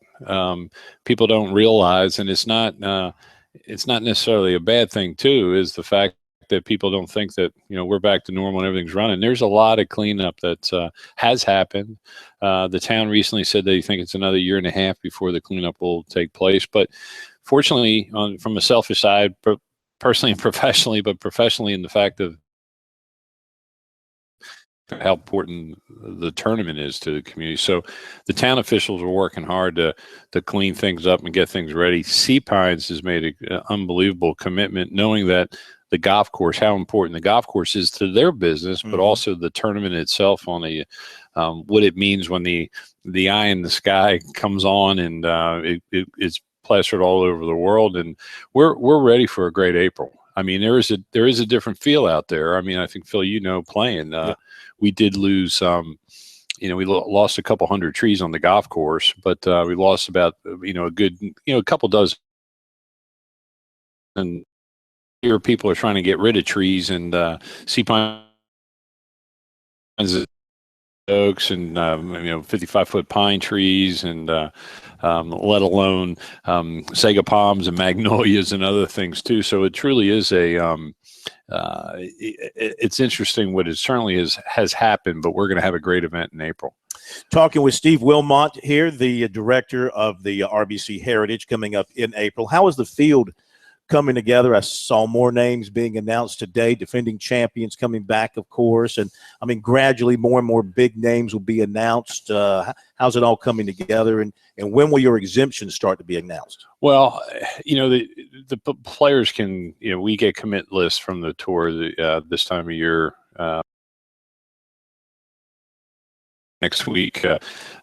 People don't realize, and it's not necessarily a bad thing too, is the fact that people don't think that we're back to normal and everything's running. There's a lot of cleanup that has happened. The town recently said they think it's another year and a half before the cleanup will take place. But fortunately, from a selfish side, personally and professionally, but professionally in the fact of how important the tournament is to the community. So the town officials are working hard to clean things up and get things ready. Sea Pines has made an unbelievable commitment, knowing that the golf course, how important the golf course is to their business, but also the tournament itself on what it means when the eye in the sky comes on and it's plastered all over the world. And we're ready for a great April. I mean, there is a different feel out there. I mean, I think, Phil, playing, we did lose, we lost a couple hundred trees on the golf course, but we lost about, a good, a couple dozen. And here people are trying to get rid of trees, and sea pines, oaks, and 55-foot pine trees, and let alone sago palms and magnolias and other things too. So it truly is it's interesting what it certainly has happened, but we're going to have a great event in April. Talking with Steve Wilmot here, the director of the RBC Heritage, coming up in April. How is the field coming together? I saw more names being announced today, defending champions coming back, of course. And I mean, gradually more and more big names will be announced. How's it all coming together? And when will your exemptions start to be announced? Well, the players can, we get commit lists from the tour this time of year. Next week,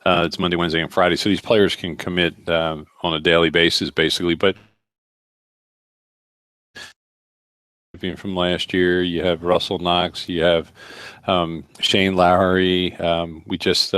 it's Monday, Wednesday, and Friday. So these players can commit on a daily basis, basically. But from last year, you have Russell Knox, you have Shane Lowry. We just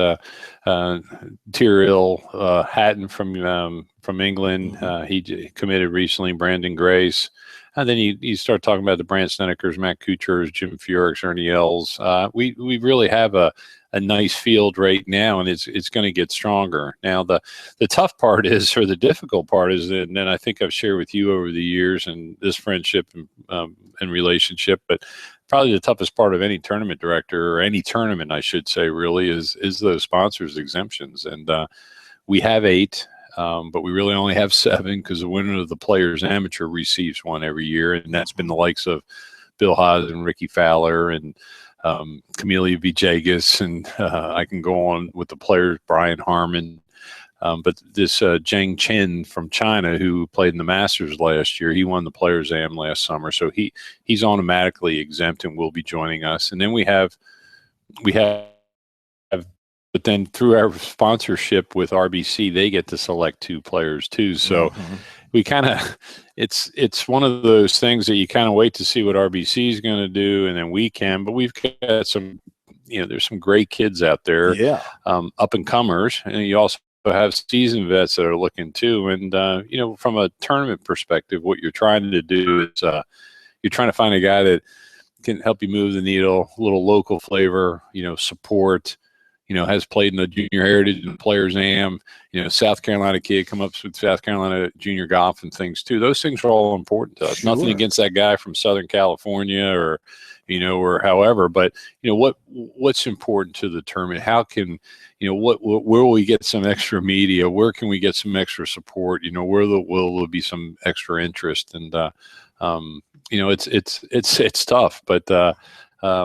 Tyrrell Hatton from England. He committed recently. Brandon Grace. And then you start talking about the Brant Snedekers, Matt Kuchars, Jim Furyks, Ernie Els. We really have a nice field right now, and it's going to get stronger. Now, the tough part is, or the difficult part is, and then I think I've shared with you over the years and this friendship and relationship, but probably the toughest part of any tournament director, or any tournament, I should say, really is those sponsors exemptions. And we have 8. But we really only have 7, because the winner of the Players Amateur receives one every year, and that's been the likes of Bill Haas and Ricky Fowler and Camelia Villegas, and I can go on with the players, Brian Harmon. But this Zheng Chen from China, who played in the Masters last year, he won the Players Am last summer, so he's automatically exempt and will be joining us. And then we have. But then through our sponsorship with RBC, they get to select 2 players too. So we kind of, it's one of those things that you kind of wait to see what RBC is going to do, and then we can. But we've got some, there's some great kids out there, up and comers, and you also have seasoned vets that are looking too. And from a tournament perspective, what you're trying to do is you're trying to find a guy that can help you move the needle, a little local flavor, support. Has played in the Junior Heritage and Players Am, South Carolina kid, come up with South Carolina junior golf and things too. Those things are all important to us. Sure. Nothing against that guy from Southern California or however, but what's important to the tournament? How can, where will we get some extra media? Where can we get some extra support? Where will there be some extra interest? And, it's tough, but,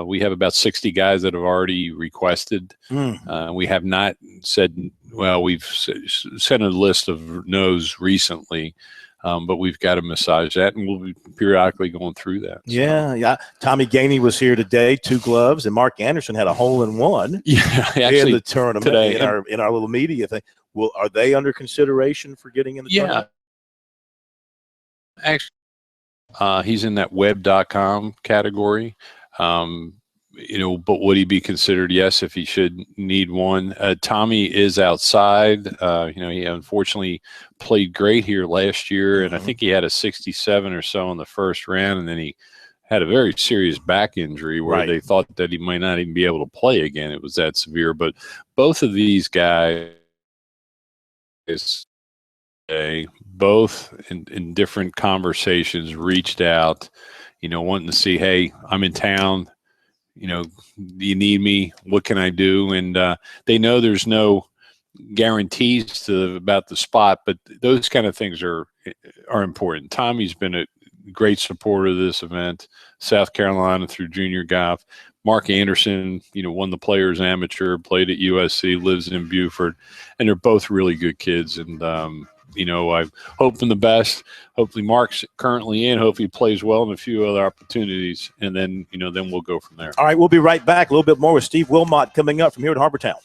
we have about 60 guys that have already requested. We have not said, well, we've sent a list of no's recently, but we've got to massage that, and we'll be periodically going through that. Yeah. Tommy Gainey was here today, 2 gloves, and Mark Anderson had a hole-in-one actually, in the tournament today, in our little media thing. Well, are they under consideration for getting in the tournament? Actually, He's in that web.com category. But would he be considered? Yes, if he should need one. Tommy is outside. He unfortunately played great here last year, and I think he had a 67 or so in the first round, and then he had a very serious back injury where they thought that he might not even be able to play again. It was that severe. But both of these guys, both in different conversations, reached out, wanting to see, hey, I'm in town. Do you need me? What can I do? And they know there's no guarantees about the spot, but those kind of things are important. Tommy's been a great supporter of this event, South Carolina through junior golf. Mark Anderson, won the Players Amateur, played at USC, lives in Beaufort, and they're both really good kids. And I hope them the best. Hopefully Mark's currently in. Hopefully he plays well in a few other opportunities, and then then we'll go from there. All right, we'll be right back. A little bit more with Steve Wilmot coming up from here at Harbortown.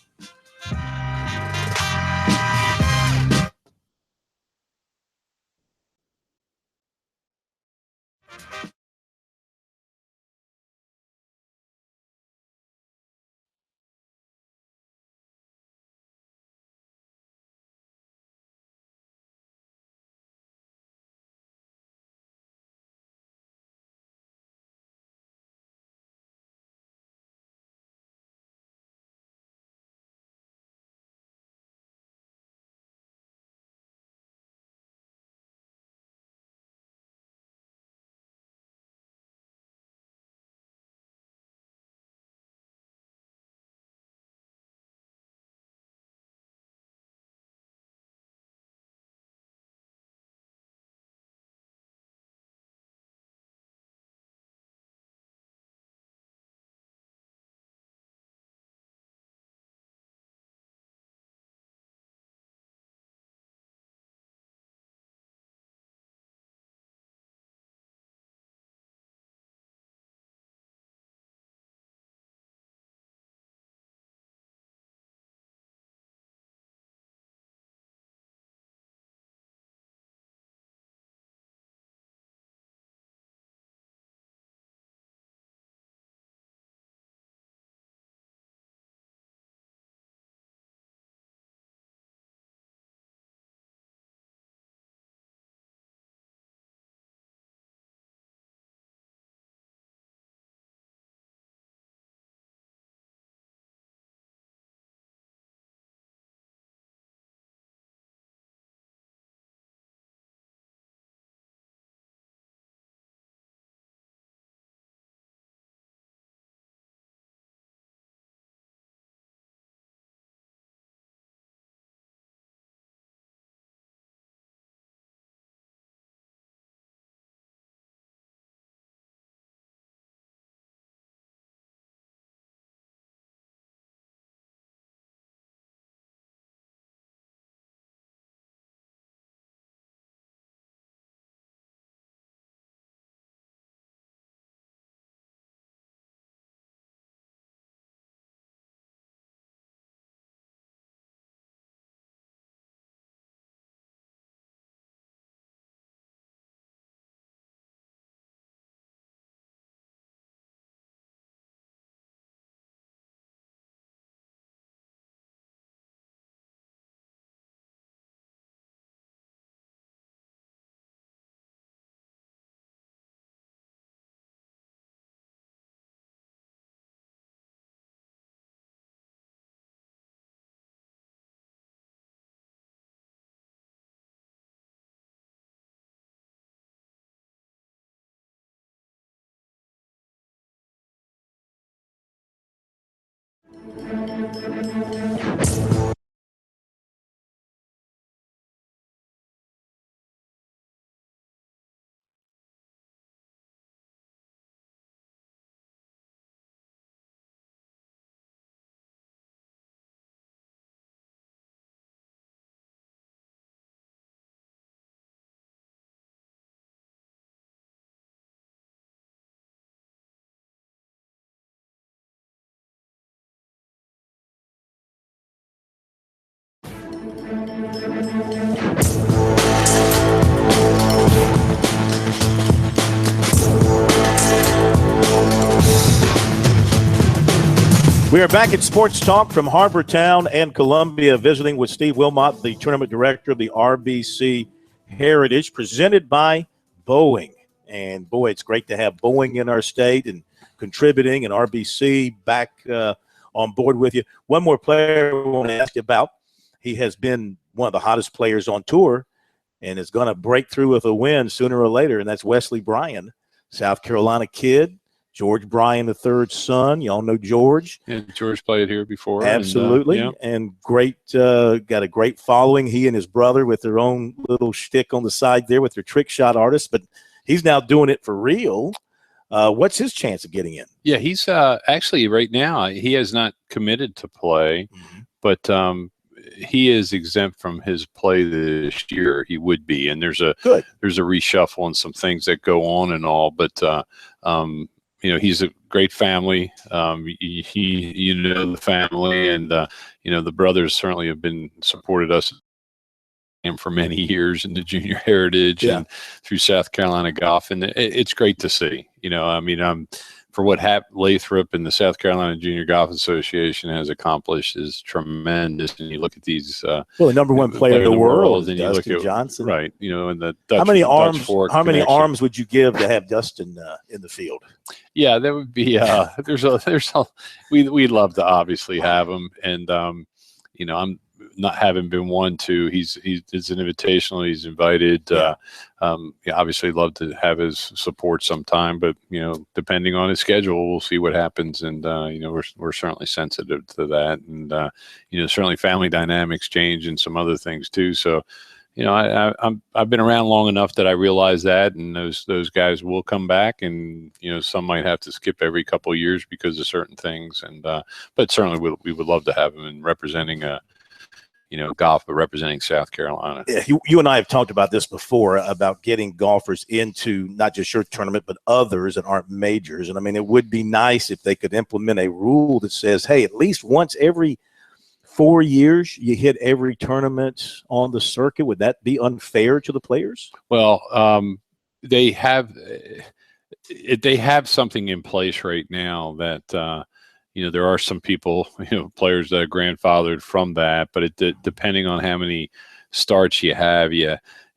We are back at Sports Talk from Harbortown and Columbia, visiting with Steve Wilmot, the tournament director of the RBC Heritage, presented by Boeing. And, boy, it's great to have Boeing in our state and contributing, and RBC back on board with you. One more player we want to ask you about. He has been one of the hottest players on tour and is going to break through with a win sooner or later, and that's Wesley Bryan, South Carolina kid. George Bryan III's son. Y'all know George. Yeah, George played here before. Absolutely. And great, got a great following. He and his brother with their own little shtick on the side there with their trick shot artists, but he's now doing it for real. What's his chance of getting in? Yeah, he's actually right now, he has not committed to play, but he is exempt from his play this year. He would be. And there's a reshuffle and some things that go on and all, but you know, he's a great family. You know, the family, and you know, the brothers certainly have been supported us for many years in the junior heritage and through South Carolina golf, and it's great to see. You know, I mean, for what Lathrop and the South Carolina Junior Golf Association has accomplished is tremendous. And you look at these, well, the number one player in the world, and Dustin you look at Johnson, right? You know, and the Dutch, how many arms? How many arms would you give to have Dustin in the field? Yeah, that would be. We'd love to obviously have him, and you know, I'm not having been one to. It's an invitational. He's invited. Obviously, love to have his support sometime, but you know, depending on his schedule, we'll see what happens. And you know, we're certainly sensitive to that, and you know, certainly family dynamics change and some other things too. So, you know, I've been around long enough that I realize that, and those guys will come back, and you know, some might have to skip every couple of years because of certain things, and but certainly we would love to have him in representing golf, but representing South Carolina. Yeah, you and I have talked about this before, about getting golfers into not just your tournament, but others that aren't majors. And I mean, it would be nice if they could implement a rule that says, hey, at least once every 4 years, you hit every tournament on the circuit. Would that be unfair to the players? Well, they have something in place right now that, you know, there are some people, you know, players that are grandfathered from that, but depending on how many starts you have, you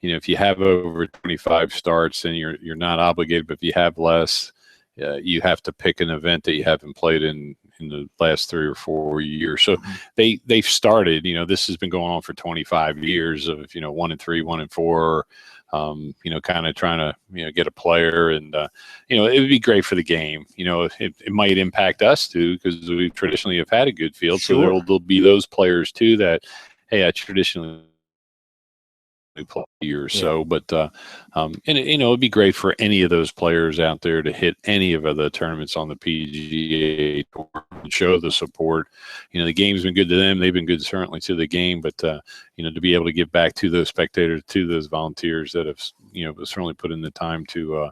know, if you have over 25 starts, then you're not obligated. But if you have less, you have to pick an event that you haven't played in the last 3 or 4 years. So they've started. You know, this has been going on for 25 years of, you know, 1 and 3, 1 and 4. You know, kind of trying to, you know, get a player, and you know, it would be great for the game. You know, it might impact us too, because we traditionally have had a good field. Sure. So there'll be those players too that, hey, I traditionally play a year or so, but and you know, it'd be great for any of those players out there to hit any of the tournaments on the PGA Tour and show the support. You know, the game's been good to them; they've been good certainly to the game. But you know, to be able to give back to those spectators, to those volunteers that have, you know, certainly put in the time to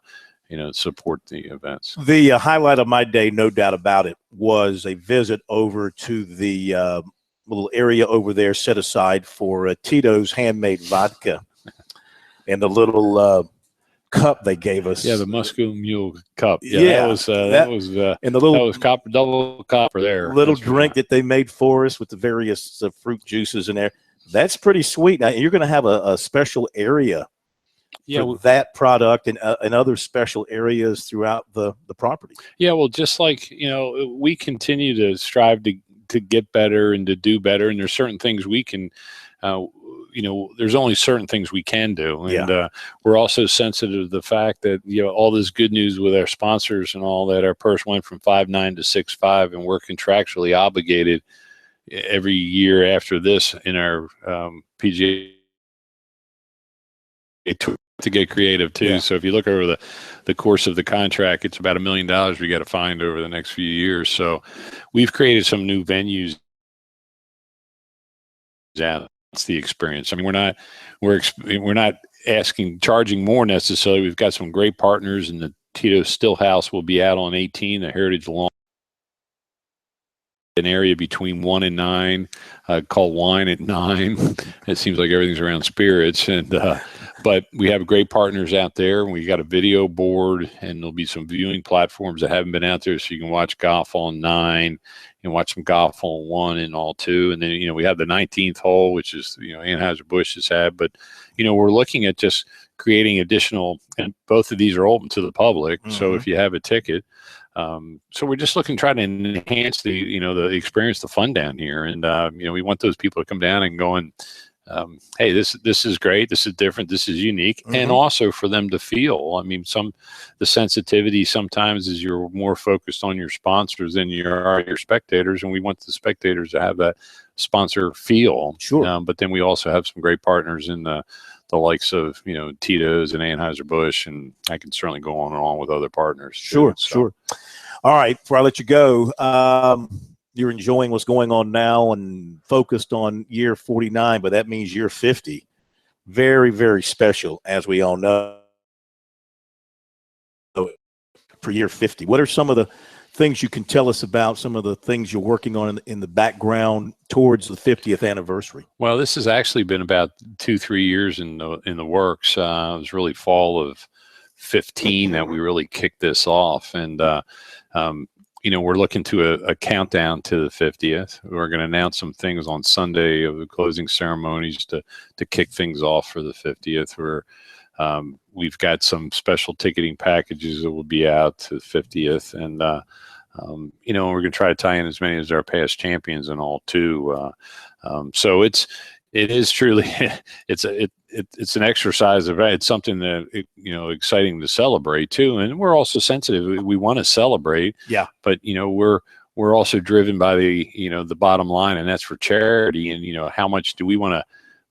you know, support the events. The highlight of my day, no doubt about it, was a visit over to the little area over there set aside for Tito's handmade vodka, and the little cup they gave us. Yeah, the Muscle Mule cup. Yeah, that was and the little, that was copper, double copper there. Little drink that they made for us with the various fruit juices in there. That's pretty sweet. Now you're going to have a special area for that product and other special areas throughout the property. Yeah, well, just like, you know, we continue to strive to get better and to do better, and there's certain things we can, you know, there's only certain things we can do, and we're also sensitive to the fact that, you know, all this good news with our sponsors and all that, our purse went from 5.9 to 6.5, and we're contractually obligated every year after this in our PGA Tour to get creative too. So if you look over the course of the contract, it's about $1 million we got to find over the next few years. So we've created some new venues. That's the experience. I mean, we're not charging more necessarily. We've got some great partners, and the Tito Stillhouse will be out on 18, the Heritage Lawn, an area between 1 and 9 called Wine at 9. It seems like everything's around spirits, and But we have great partners out there. We got a video board, and there'll be some viewing platforms that haven't been out there, so you can watch golf on 9 and watch some golf on 1 and all 2. And then, we have the 19th hole, which is, Anheuser-Busch has had. But, we're looking at just creating additional, and both of these are open to the public. Mm-hmm. So if you have a ticket, so we're just looking to try to enhance the experience, the fun down here. And, we want those people to come down and going, hey, this is great. This is different. This is unique. Mm-hmm. And also for them to feel, the sensitivity sometimes is you're more focused on your sponsors than you are your spectators. And we want the spectators to have that sponsor feel. Sure. But then we also have some great partners in the likes of, Tito's and Anheuser-Busch, and I can certainly go on and on with other partners. Sure. All right. Before I let you go, you're enjoying what's going on now and focused on year 49, but that means year 50. Very, very special, as we all know, for year 50. What are some of the things you can tell us about some of the things you're working on in the background towards the 50th anniversary? Well, this has actually been about 2-3 years in the works. It was really fall of 15 that we really kicked this off. And, we're looking to a countdown to the 50th. We're going to announce some things on Sunday of the closing ceremonies to kick things off for the 50th. We've got some special ticketing packages that will be out to the 50th. And, we're going to try to tie in as many as our past champions and all too. So it is truly, it's an exercise of, it's something that, exciting to celebrate too. And we're also sensitive. We want to celebrate. Yeah. But, we're also driven by the bottom line, and that's for charity. And, how much do we want to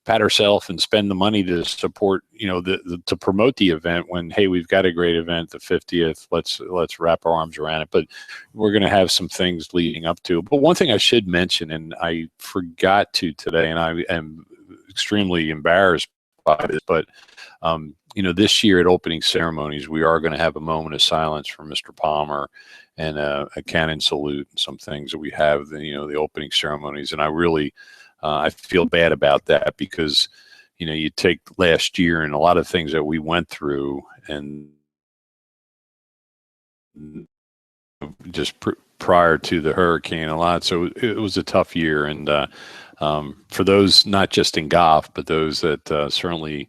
pat ourselves and spend the money to support, to promote the event when, hey, we've got a great event, the 50th, let's wrap our arms around it. But we're going to have some things leading up to. But one thing I should mention, and I forgot to today, and I am extremely embarrassed by this, but, this year at opening ceremonies, we are going to have a moment of silence for Mr. Palmer and a cannon salute and some things that we have, the opening ceremonies. And I really, I feel bad about that because, you take last year and a lot of things that we went through and just prior to the hurricane a lot. So it was a tough year. And for those, not just in golf, but those that certainly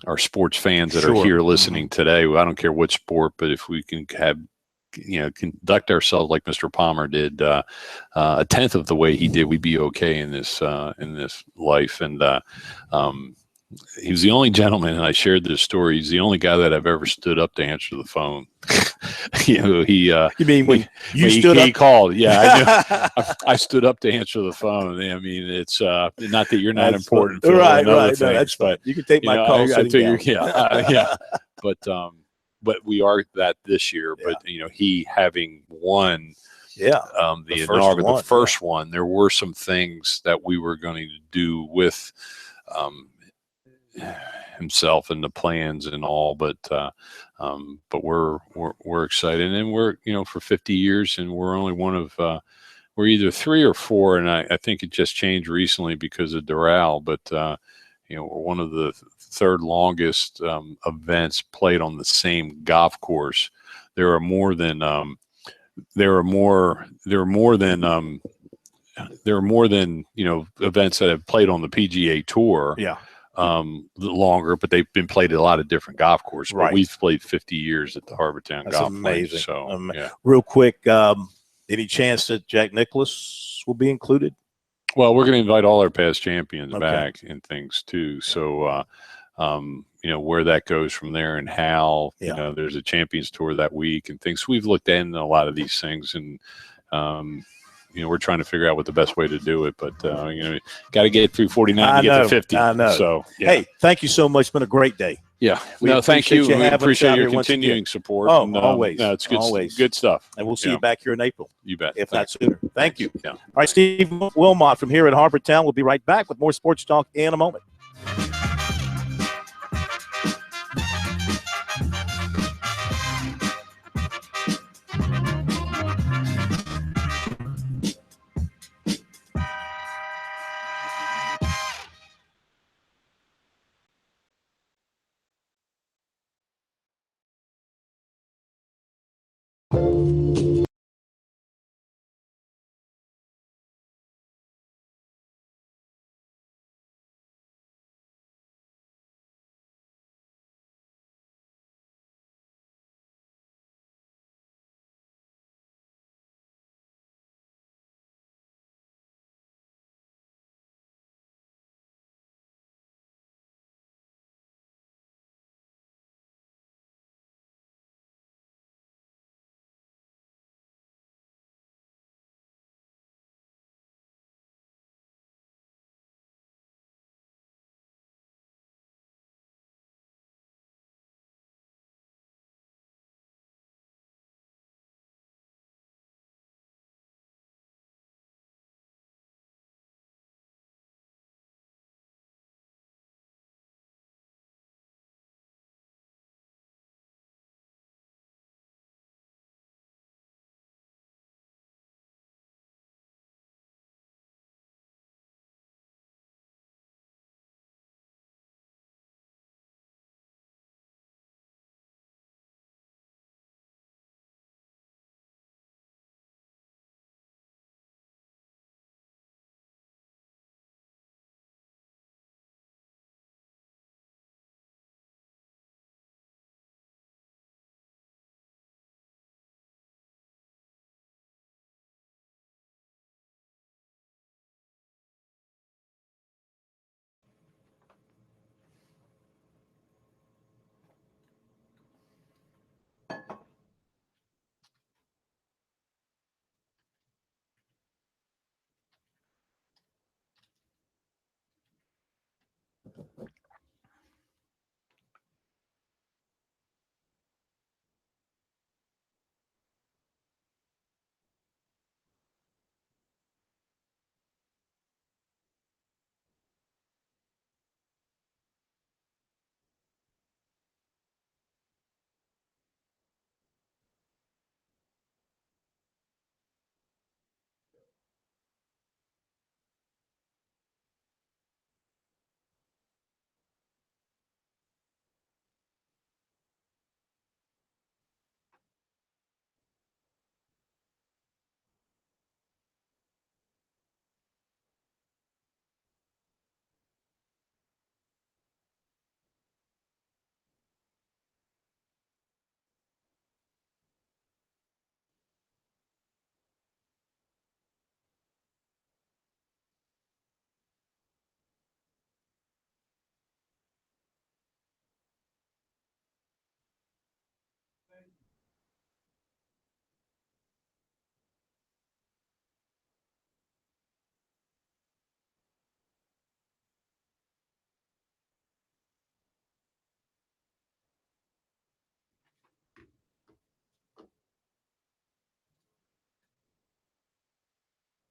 are sports fans that are here listening today, I don't care what sport, but if we can have, conduct ourselves like Mr. Palmer did, a tenth of the way he did, we'd be okay in this life. And he was the only gentleman, and I shared this story. He's the only guy that I've ever stood up to answer the phone. You mean when he called? Yeah, I stood up to answer the phone. I mean, it's not that you're not important, right? Things, no, that's but you can take my call. Yeah. But we are that this year. Yeah. But he having won, the first one, there were some things that we were going to do with himself and the plans and all, but we're excited, and we're for 50 years, and we're only one of we're either 3 or 4, and I think it just changed recently because of Doral, but we're one of the third longest events played on the same golf course. There are more than events that have played on the PGA Tour. Yeah. Longer, but they've been played at a lot of different golf courses. Right. But we've played 50 years at the Harbortown That's Golf amazing. Place. So, yeah. Real quick, any chance that Jack Nicklaus will be included? Well, we're going to invite all our past champions back and things too. So, where that goes from there and how, there's a Champions Tour that week and things. So we've looked into a lot of these things, and we're trying to figure out what the best way to do it, but got to get through 49 to get to 50. I know. So, hey, thank you so much. It's been a great day. Yeah. Thank you. We appreciate your continuing support. Oh, and, always. No, it's good. Always. Good stuff. And we'll see you back here in April. You bet. If not sooner. Thank you. Yeah. All right, Steve Wilmot from here at Harbortown. We'll be right back with more Sports Talk in a moment.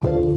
Corn.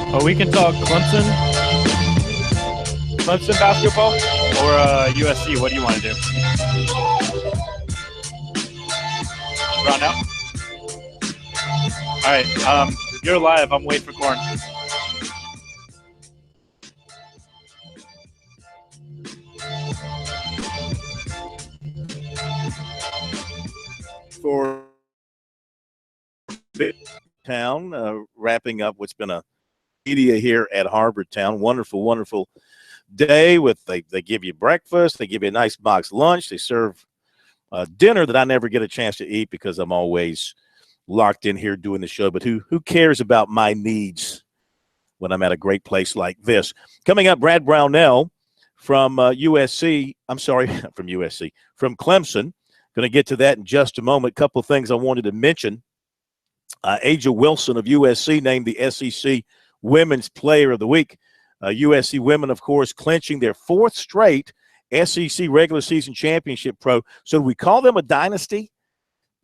Oh, we can talk Clemson basketball or USC. What do you want to do? Round out. All right. You're live. I'm waiting for Corn. For Big Town, wrapping up what's been a media here at Harvard Town. Wonderful, wonderful day with they give you breakfast, they give you a nice box lunch, they serve dinner that I never get a chance to eat because I'm always locked in here doing the show. But who cares about my needs when I'm at a great place like this? Coming up, Brad Brownell from USC. I'm sorry, from USC, from Clemson. Going to get to that in just a moment. A couple of things I wanted to mention. Aja Wilson of USC named the SEC Women's Player of the Week. USC women, of course, clinching their fourth straight SEC regular season championship. So do we call them a dynasty?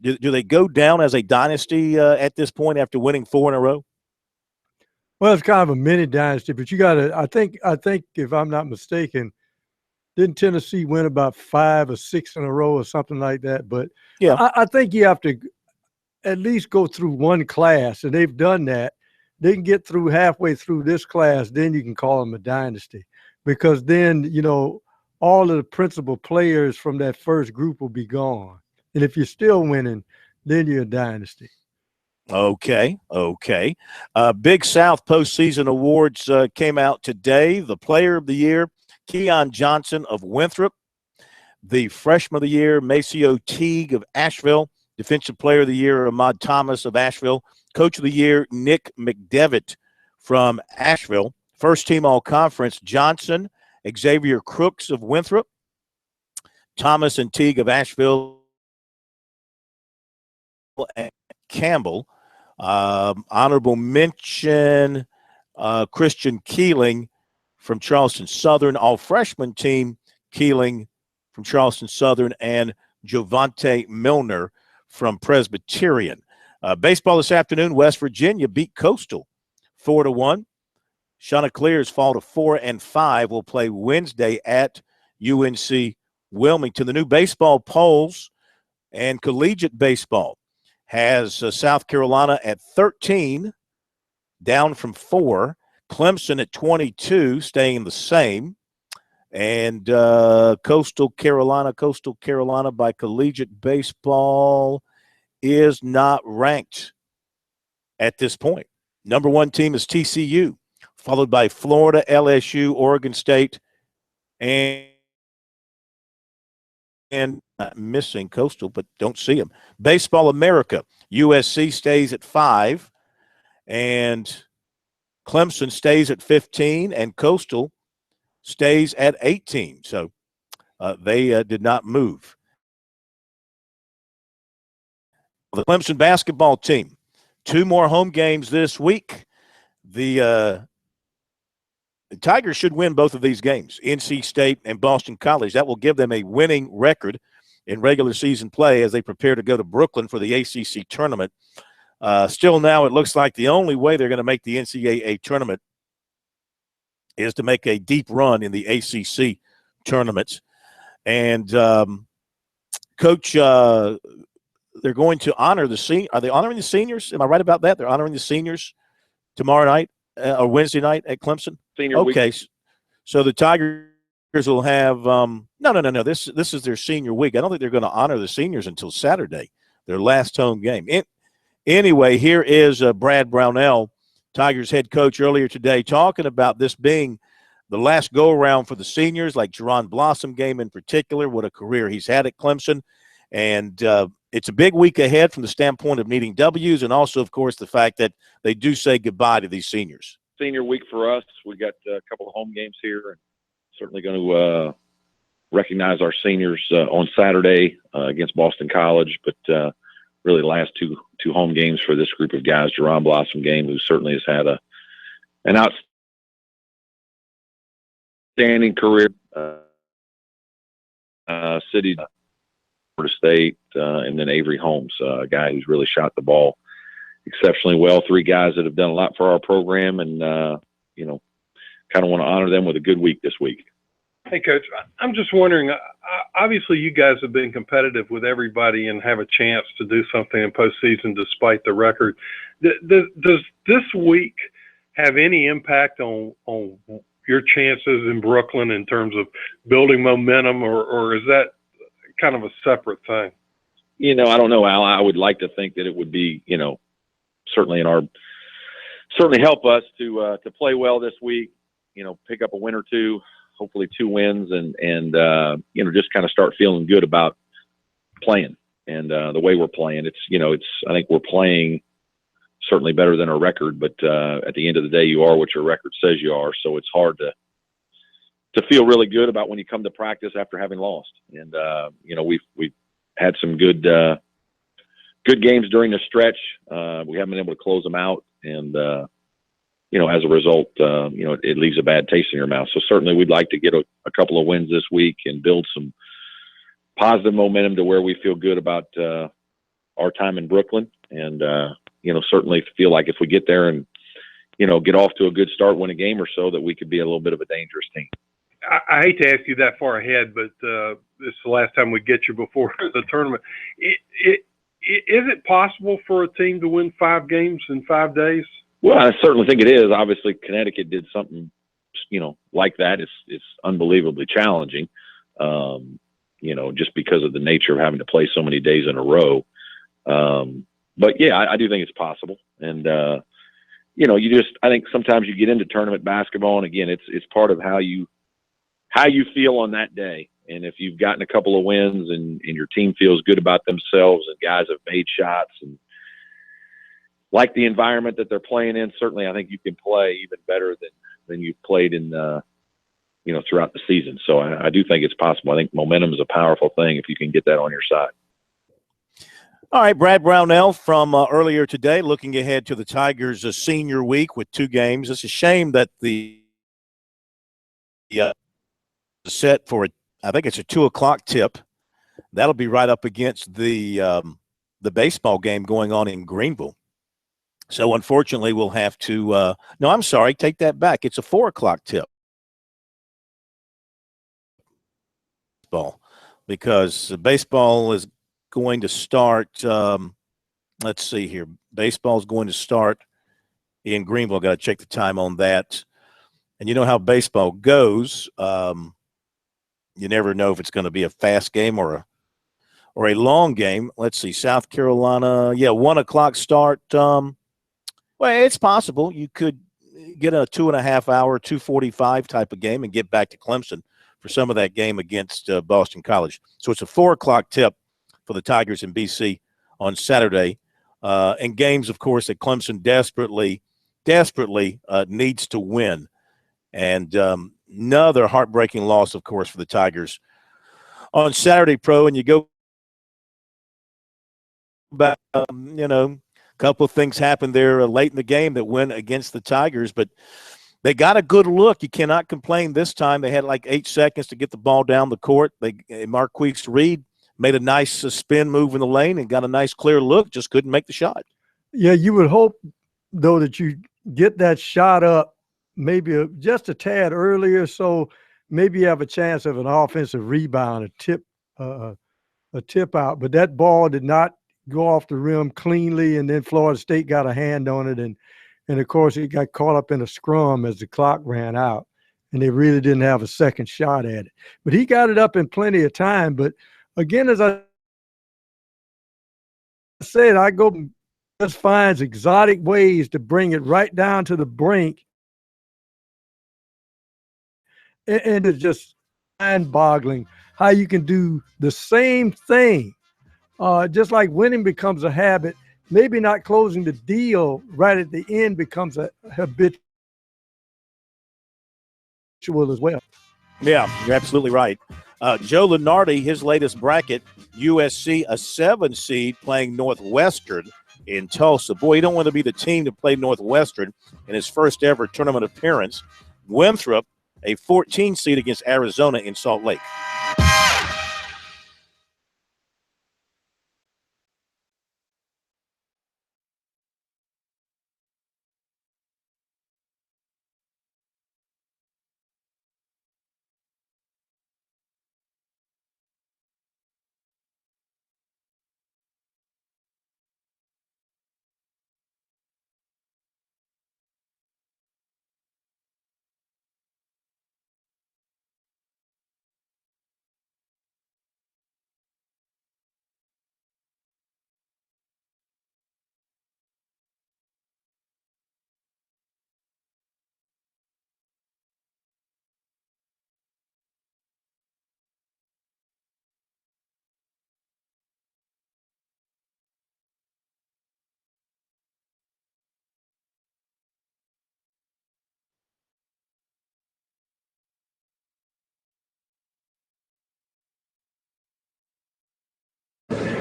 Do they go down as a dynasty at this point after winning 4 in a row? Well, it's kind of a mini dynasty, but you got to. I think if I'm not mistaken, didn't Tennessee win about 5 or 6 in a row or something like that? But yeah, I think you have to at least go through one class, and they've done that. They can get through halfway through this class, then you can call them a dynasty, because then, all of the principal players from that first group will be gone. And if you're still winning, then you're a dynasty. Okay. Big South postseason awards came out today. The Player of the Year, Keon Johnson of Winthrop. The Freshman of the Year, Maceo Teague of Asheville. Defensive Player of the Year, Ahmad Thomas of Asheville. Coach of the Year, Nick McDevitt from Asheville. First team all-conference, Johnson, Xavier Crooks of Winthrop, Thomas and Teague of Asheville, and Campbell. Honorable mention, Christian Keeling from Charleston Southern. All-freshman team, Keeling from Charleston Southern, and Jovante Milner from Presbyterian. Baseball this afternoon, West Virginia beat Coastal 4-1. Chanticleers fall to 4-5. Will play Wednesday at UNC Wilmington. The new baseball polls and collegiate baseball has South Carolina at 13, down from 4. Clemson at 22, staying the same. And Coastal Carolina by collegiate baseball is not ranked at this point. Number 1 team is TCU, followed by Florida, LSU, Oregon State, and missing Coastal, but don't see them. Baseball America, USC stays at 5, and Clemson stays at 15, and Coastal stays at 18. So they did not move. The Clemson basketball team, 2 more home games this week. The Tigers should win both of these games, NC State and Boston College. That will give them a winning record in regular season play as they prepare to go to Brooklyn for the ACC tournament. Still now it looks like the only way they're going to make the NCAA tournament is to make a deep run in the ACC tournaments. And, Coach, they're going to honor the senior. Are they honoring the seniors? Am I right about that? They're honoring the seniors tomorrow night or Wednesday night at Clemson? Senior week. Okay. So the Tigers will have no. This is their senior week. I don't think they're going to honor the seniors until Saturday, their last home game. Anyway, here is Brad Brownell, Tigers head coach, earlier today talking about this being the last go-around for the seniors, like Jerron Blossom game in particular, what a career he's had at Clemson. And it's a big week ahead from the standpoint of needing W's and also, of course, the fact that they do say goodbye to these seniors. Senior week for us. We got a couple of home games here, and certainly going to recognize our seniors on Saturday against Boston College. But really, the last two home games for this group of guys. Jerron Blossom game, who certainly has had an outstanding career. City, Florida State, and then Avery Holmes, a guy who's really shot the ball exceptionally well. Three guys that have done a lot for our program, and kind of want to honor them with a good week this week. Hey, Coach, I'm just wondering, obviously you guys have been competitive with everybody and have a chance to do something in postseason despite the record. Does this week have any impact on your chances in Brooklyn in terms of building momentum, or is that kind of a separate thing? I don't know, Al. I would like to think that it would be, certainly help us to play well this week, pick up a win or two, hopefully 2 wins, and just kind of start feeling good about playing and the way we're playing. I think we're playing certainly better than our record, but at the end of the day, you are what your record says you are. So it's hard to feel really good about when you come to practice after having lost. And we've had some good games during the stretch. We haven't been able to close them out, and as a result, it leaves a bad taste in your mouth. So certainly we'd like to get a couple of wins this week and build some positive momentum to where we feel good about our time in Brooklyn. And, certainly feel like if we get there and, get off to a good start, win a game or so, that we could be a little bit of a dangerous team. I hate to ask you that far ahead, but this is the last time we get you before the tournament. Is it possible for a team to win 5 games in 5 days? Well, I certainly think it is. Obviously, Connecticut did something, like that. It's unbelievably challenging, just because of the nature of having to play so many days in a row. But yeah, I do think it's possible. And, I think sometimes you get into tournament basketball, and again, it's part of how you feel on that day. And if you've gotten a couple of wins and your team feels good about themselves and guys have made shots and like the environment that they're playing in, certainly I think you can play even better than you've played in, throughout the season. So I do think it's possible. I think momentum is a powerful thing if you can get that on your side. All right, Brad Brownell from earlier today, looking ahead to the Tigers' senior week with 2 games. It's a shame that the set for I think it's a 2:00 tip. That'll be right up against the baseball game going on in Greenville. So unfortunately, we'll have to. No, I'm sorry, take that back. It's a 4:00 tip. Because baseball is going to start. Let's see here. Baseball is going to start in Greenville. Got to check the time on that. And you know how baseball goes. You never know if it's going to be a fast game or a long game. Let's see. South Carolina, 1:00 start. Well, it's possible you could get a 2.5 hour, 2:45 type of game and get back to Clemson for some of that game against Boston College. So it's a 4:00 tip for the Tigers in BC on Saturday. And games, of course, that Clemson desperately needs to win. And another heartbreaking loss, of course, for the Tigers on Saturday, Pro. And you go back, a couple of things happened there late in the game that went against the Tigers, but they got a good look. You cannot complain this time. They had like 8 seconds to get the ball down the court. Marquise Reed made a nice spin move in the lane and got a nice clear look, just couldn't make the shot. Yeah, you would hope, though, that you get that shot up maybe just a tad earlier, so maybe you have a chance of an offensive rebound, a tip out. But that ball did not go off the rim cleanly, and then Florida State got a hand on it, and of course it got caught up in a scrum as the clock ran out, and they really didn't have a second shot at it. But he got it up in plenty of time. But again, as I said, I go just finds exotic ways to bring it right down to the brink And it's just mind-boggling how you can do the same thing. Just like winning becomes a habit, maybe not closing the deal right at the end becomes a habitual as well. Yeah, you're absolutely right. Joe Lenardi, his latest bracket, USC, a 7 seed playing Northwestern in Tulsa. Boy, you don't want to be the team to play Northwestern in his first ever tournament appearance. Winthrop, a 14 seed against Arizona in Salt Lake.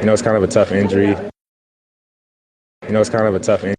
It's kind of a tough injury. It's kind of a tough injury.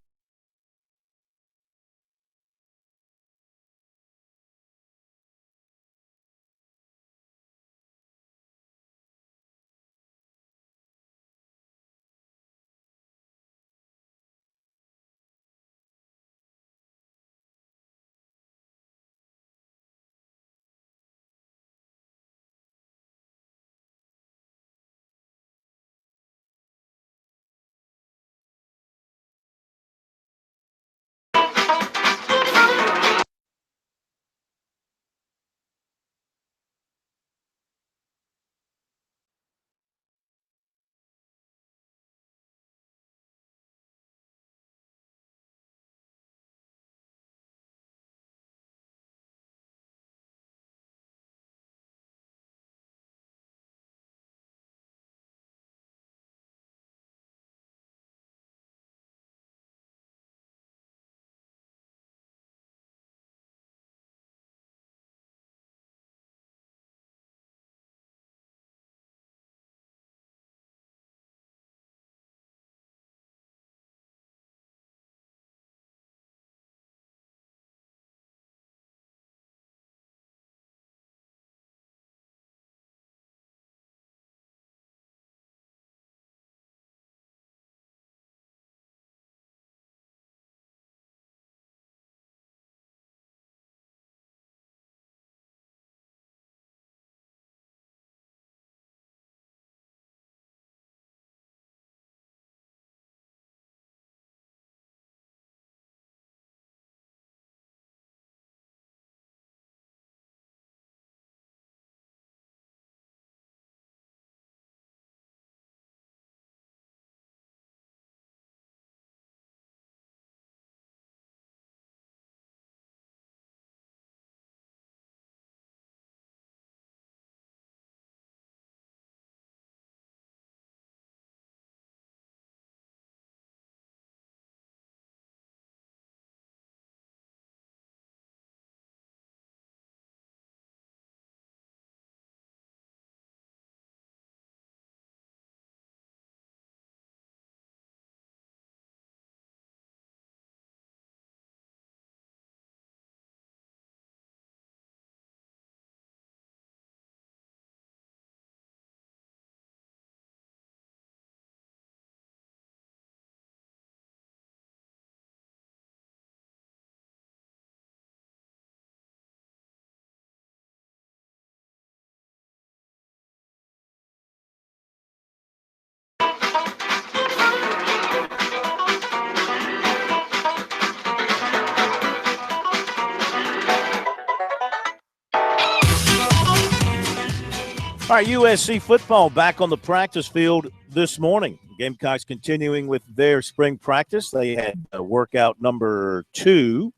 All right, USC football back on the practice field this morning. Gamecocks continuing with their spring practice. They had workout number 2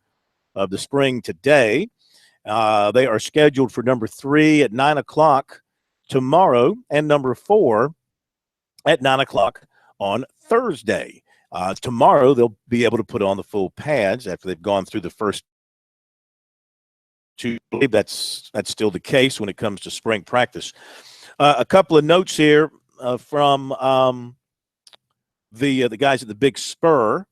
of the spring today. They are scheduled for number 3 at 9 o'clock tomorrow and number 4 at 9 o'clock on Thursday. Tomorrow, they'll be able to put on the full pads after they've gone through the first 2. I believe that's still the case when it comes to spring practice. A couple of notes here from the guys at the Big Spur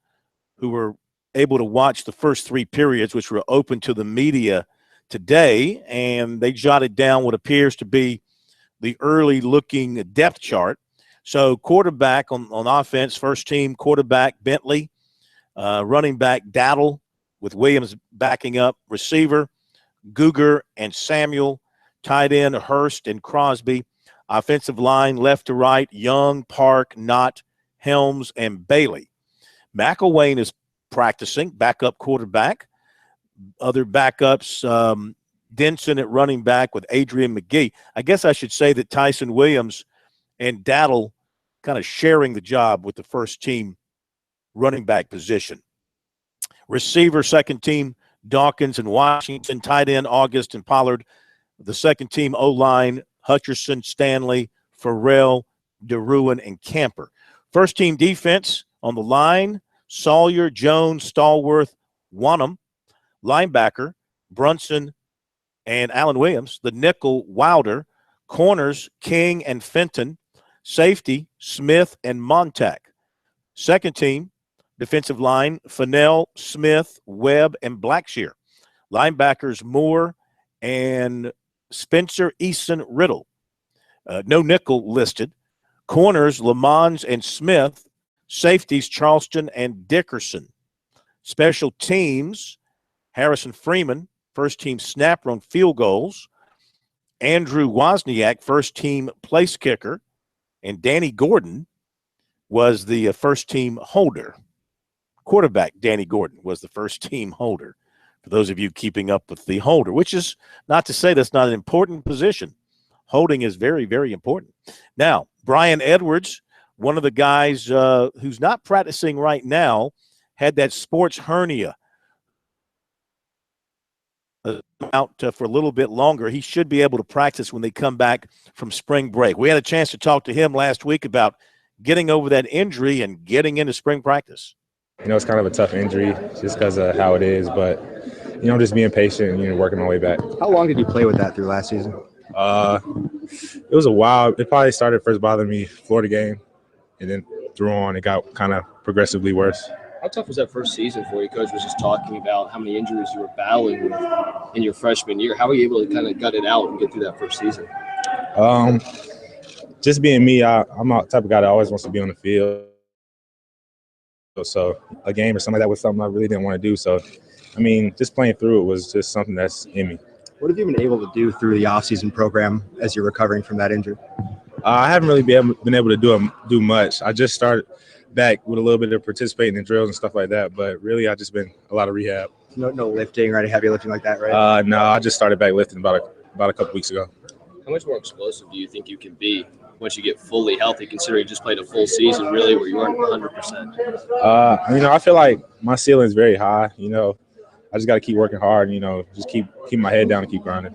who were able to watch the first 3 periods, which were open to the media today, and they jotted down what appears to be the early-looking depth chart. So quarterback on offense, first team quarterback Bentley, running back Daddle with Williams backing up, receiver Guger and Samuel, tight end Hurst and Crosby, offensive line left to right Young, Park, Knott, Helms, and Bailey. McElwain is practicing, backup quarterback. Other backups, Denson at running back with Adrian McGee. I guess I should say that Tyson Williams and Daddle kind of sharing the job with the first team running back position. Receiver, second team, Dawkins and Washington, tight end, August and Pollard. The second team O-line, Hutcherson, Stanley, Farrell, DeRuin, and Camper. First team defense on the line, Sawyer, Jones, Stallworth, Wanham. Linebacker, Brunson and Allen Williams. The nickel, Wilder. Corners, King and Fenton. Safety, Smith and Montag. Second team, defensive line, Fennell, Smith, Webb, and Blackshear. Linebackers, Moore and Spencer Eason Riddle. No nickel listed. Corners, Lamons and Smith. Safeties, Charleston and Dickerson. Special teams, Harrison Freeman, first team snapper on field goals. Andrew Wozniak, first team place kicker. And Danny Gordon was the first team holder. Quarterback Danny Gordon was the first team holder. For those of you keeping up with the holder, which is not to say that's not an important position. Holding is very, very important. Now, Brian Edwards, one of the guys who's not practicing right now, had that sports hernia out for a little bit longer. He should be able to practice when they come back from spring break. We had a chance to talk to him last week about getting over that injury and getting into spring practice. It's kind of a tough injury just because of how it is, but, just being patient and, working my way back. How long did you play with that through last season? It was a while. It probably started first bothering me Florida game, and then through on it got kind of progressively worse. How tough was that first season for you? Coach was just talking about how many injuries you were battling with in your freshman year. How were you able to kind of gut it out and get through that first season? Just being me, I'm the type of guy that always wants to be on the field. So a game or something like that was something I really didn't want to do. So, just playing through it was just something that's in me. What have you been able to do through the offseason program as you're recovering from that injury? I haven't really been able to do much. I just started back with a little bit of participating in drills and stuff like that, but really I've just been a lot of rehab. No lifting or any heavy lifting like that, right? No, I just started back lifting about a couple weeks ago. How much more explosive do you think you can be once you get fully healthy, considering you just played a full season really where you weren't 100%? I feel like my ceiling is very high. I just got to keep working hard and, just keep my head down and keep grinding.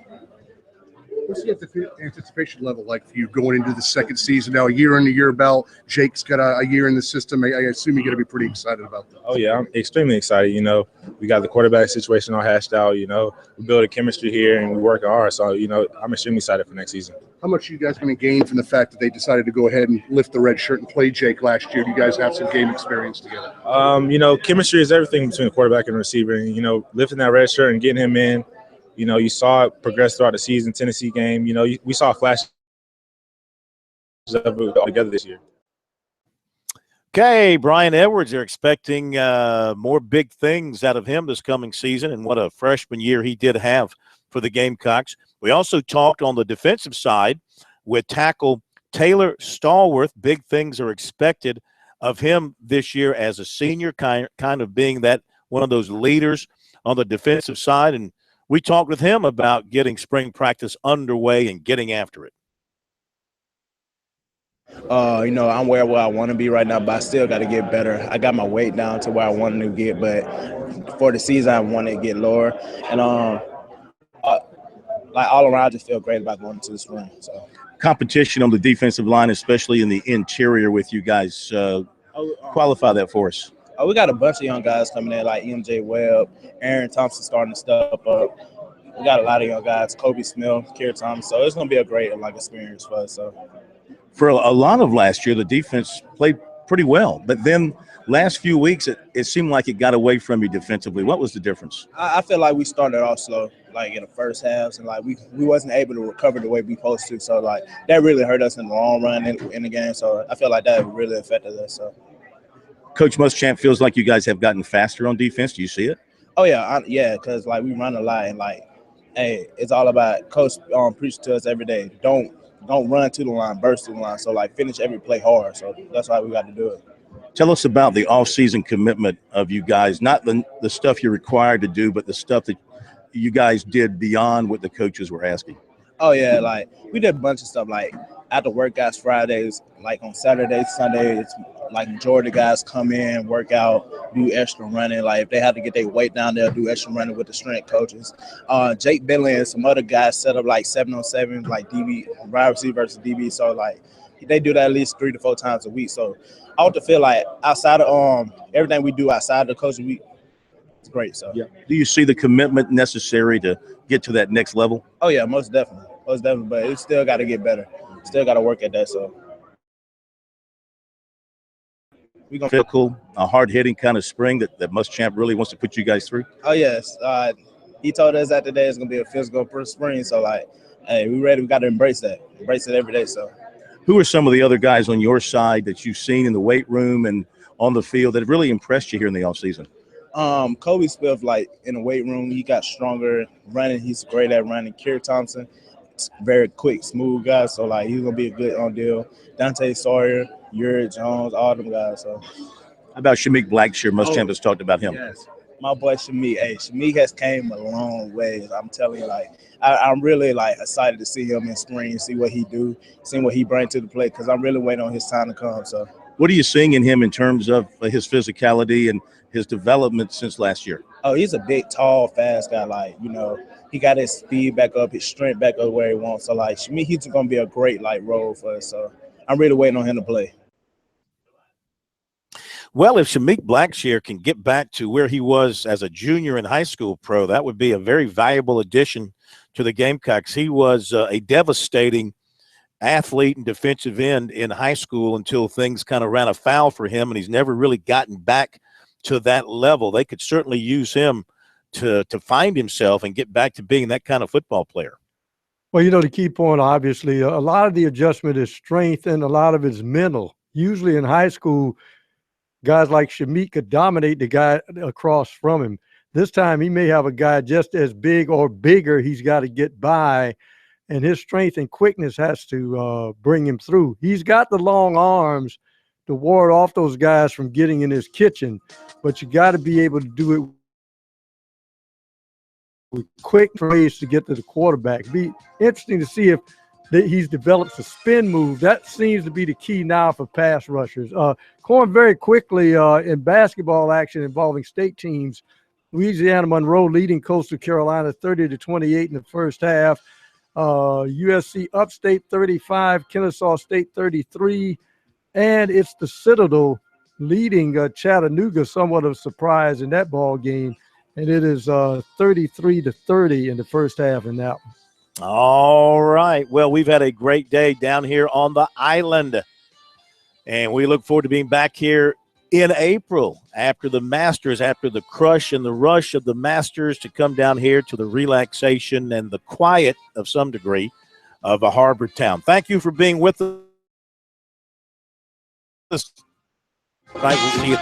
What's the anticipation level like for you going into the second season now? A year under your belt, Jake's got a year in the system. I assume you're going to be pretty excited about that. Oh, yeah, I'm extremely excited. We got the quarterback situation all hashed out. We build a chemistry here and we work hard. So, I'm extremely excited for next season. How much are you guys going to gain from the fact that they decided to go ahead and lift the red shirt and play Jake last year? Do you guys have some game experience together? Chemistry is everything between the quarterback and the receiver. And, lifting that red shirt and getting him in. You saw it progress throughout the season, Tennessee game. We saw flashes of it all together this year. Okay, Brian Edwards, they're expecting more big things out of him this coming season, and what a freshman year he did have for the Gamecocks. We also talked on the defensive side with tackle Taylor Stallworth. Big things are expected of him this year as a senior, kind of being that one of those leaders on the defensive side, and we talked with him about getting spring practice underway and getting after it. I'm where I want to be right now, but I still got to get better. I got my weight down to where I wanted to get, but for the season, I want to get lower. And like all around, I just feel great about going into the spring. So Competition on the defensive line, especially in the interior with you guys. Qualify that for us. We got a bunch of young guys coming in, like MJ Webb, Aaron Thompson starting to step up. We got a lot of young guys, Kobe Smith, Kier Thomas. So it's going to be a great experience for us. So For a lot of last year, the defense played pretty well. But then last few weeks, it seemed like it got away from you defensively. What was the difference? I feel like we started off slow, like in the first halves, and like we wasn't able to recover the way we supposed to. So like that really hurt us in the long run in the game. So I feel like that really affected us. So Coach Muschamp feels like you guys have gotten faster on defense. Do you see it? Oh yeah, because like we run a lot and like, hey, it's all about Coach preach to us every day. Don't run to the line, burst to the line. So like finish every play hard. So that's why we got to do it. Tell us about the off-season commitment of you guys, not the stuff you're required to do, but the stuff that you guys did beyond what the coaches were asking. Oh yeah, like we did a bunch of stuff like after workouts Fridays, like on Saturdays, Sundays, like majority of guys come in, work out, do extra running. Like if they have to get their weight down, they'll do extra running with the strength coaches. Jake Bentley and some other guys set up like 7-on-7, like DB, wide receiver versus DB. So like they do that at least 3 to 4 times a week. So I ought to feel like outside of everything we do outside the coaching week, it's great. So yeah. Do you see the commitment necessary to get to that next level? Oh yeah, most definitely. But it still got to get better. Still got to work at that. So we're gonna feel cool. A hard-hitting kind of spring that Muschamp really wants to put you guys through. Oh yes, he told us that today is gonna be a physical spring. So like, hey, we ready. We got to embrace it every day. So who are some of the other guys on your side that you've seen in the weight room and on the field that have really impressed you here in the offseason? Kobe Smith, like in the weight room, he got stronger running. He's great at running. Kier Thompson, very quick, smooth guy. So like he's gonna be a good deal. Dante Sawyer, Yuri Jones, all them guys. So how about Shamik Blackshear? Muschamp has talked about him. Yes. My boy Shamik. Hey, Shamik has came a long way. I'm telling you, like I'm really like excited to see him in spring, see what he do, see what he bring to the plate, because I'm really waiting on his time to come. So what are you seeing in him in terms of his physicality and his development since last year? Oh, he's a big, tall, fast guy. Like, he got his speed back up, his strength back up where he wants. So, like, Shamik, he's going to be a great, role for us. So, I'm really waiting on him to play. Well, if Shamik Blackshear can get back to where he was as a junior in high school pro, that would be a very valuable addition to the Gamecocks. He was a devastating athlete and defensive end in high school until things kind of ran afoul for him, and he's never really gotten back to that level. They could certainly use him to find himself and get back to being that kind of football player. Well, the key point, obviously, a lot of the adjustment is strength and a lot of it's mental. Usually in high school, guys like Shamik could dominate the guy across from him. This time he may have a guy just as big or bigger he's got to get by, and his strength and quickness has to bring him through. He's got the long arms to ward off those guys from getting in his kitchen, but you got to be able to do it with quick ways to get to the quarterback. Be interesting to see if he's developed a spin move. That seems to be the key now for pass rushers. Going very quickly in basketball action involving state teams, Louisiana Monroe leading Coastal Carolina 30-28 in the first half. USC Upstate 35, Kennesaw State 33, and it's the Citadel leading Chattanooga, somewhat of a surprise in that ball game, and it is 33-30 in the first half in that one. All right. Well, we've had a great day down here on the island, and we look forward to being back here in April after the Masters, after the crush and the rush of the Masters, to come down here to the relaxation and the quiet of some degree of a harbor town. Thank you for being with us. Right, we'll see you.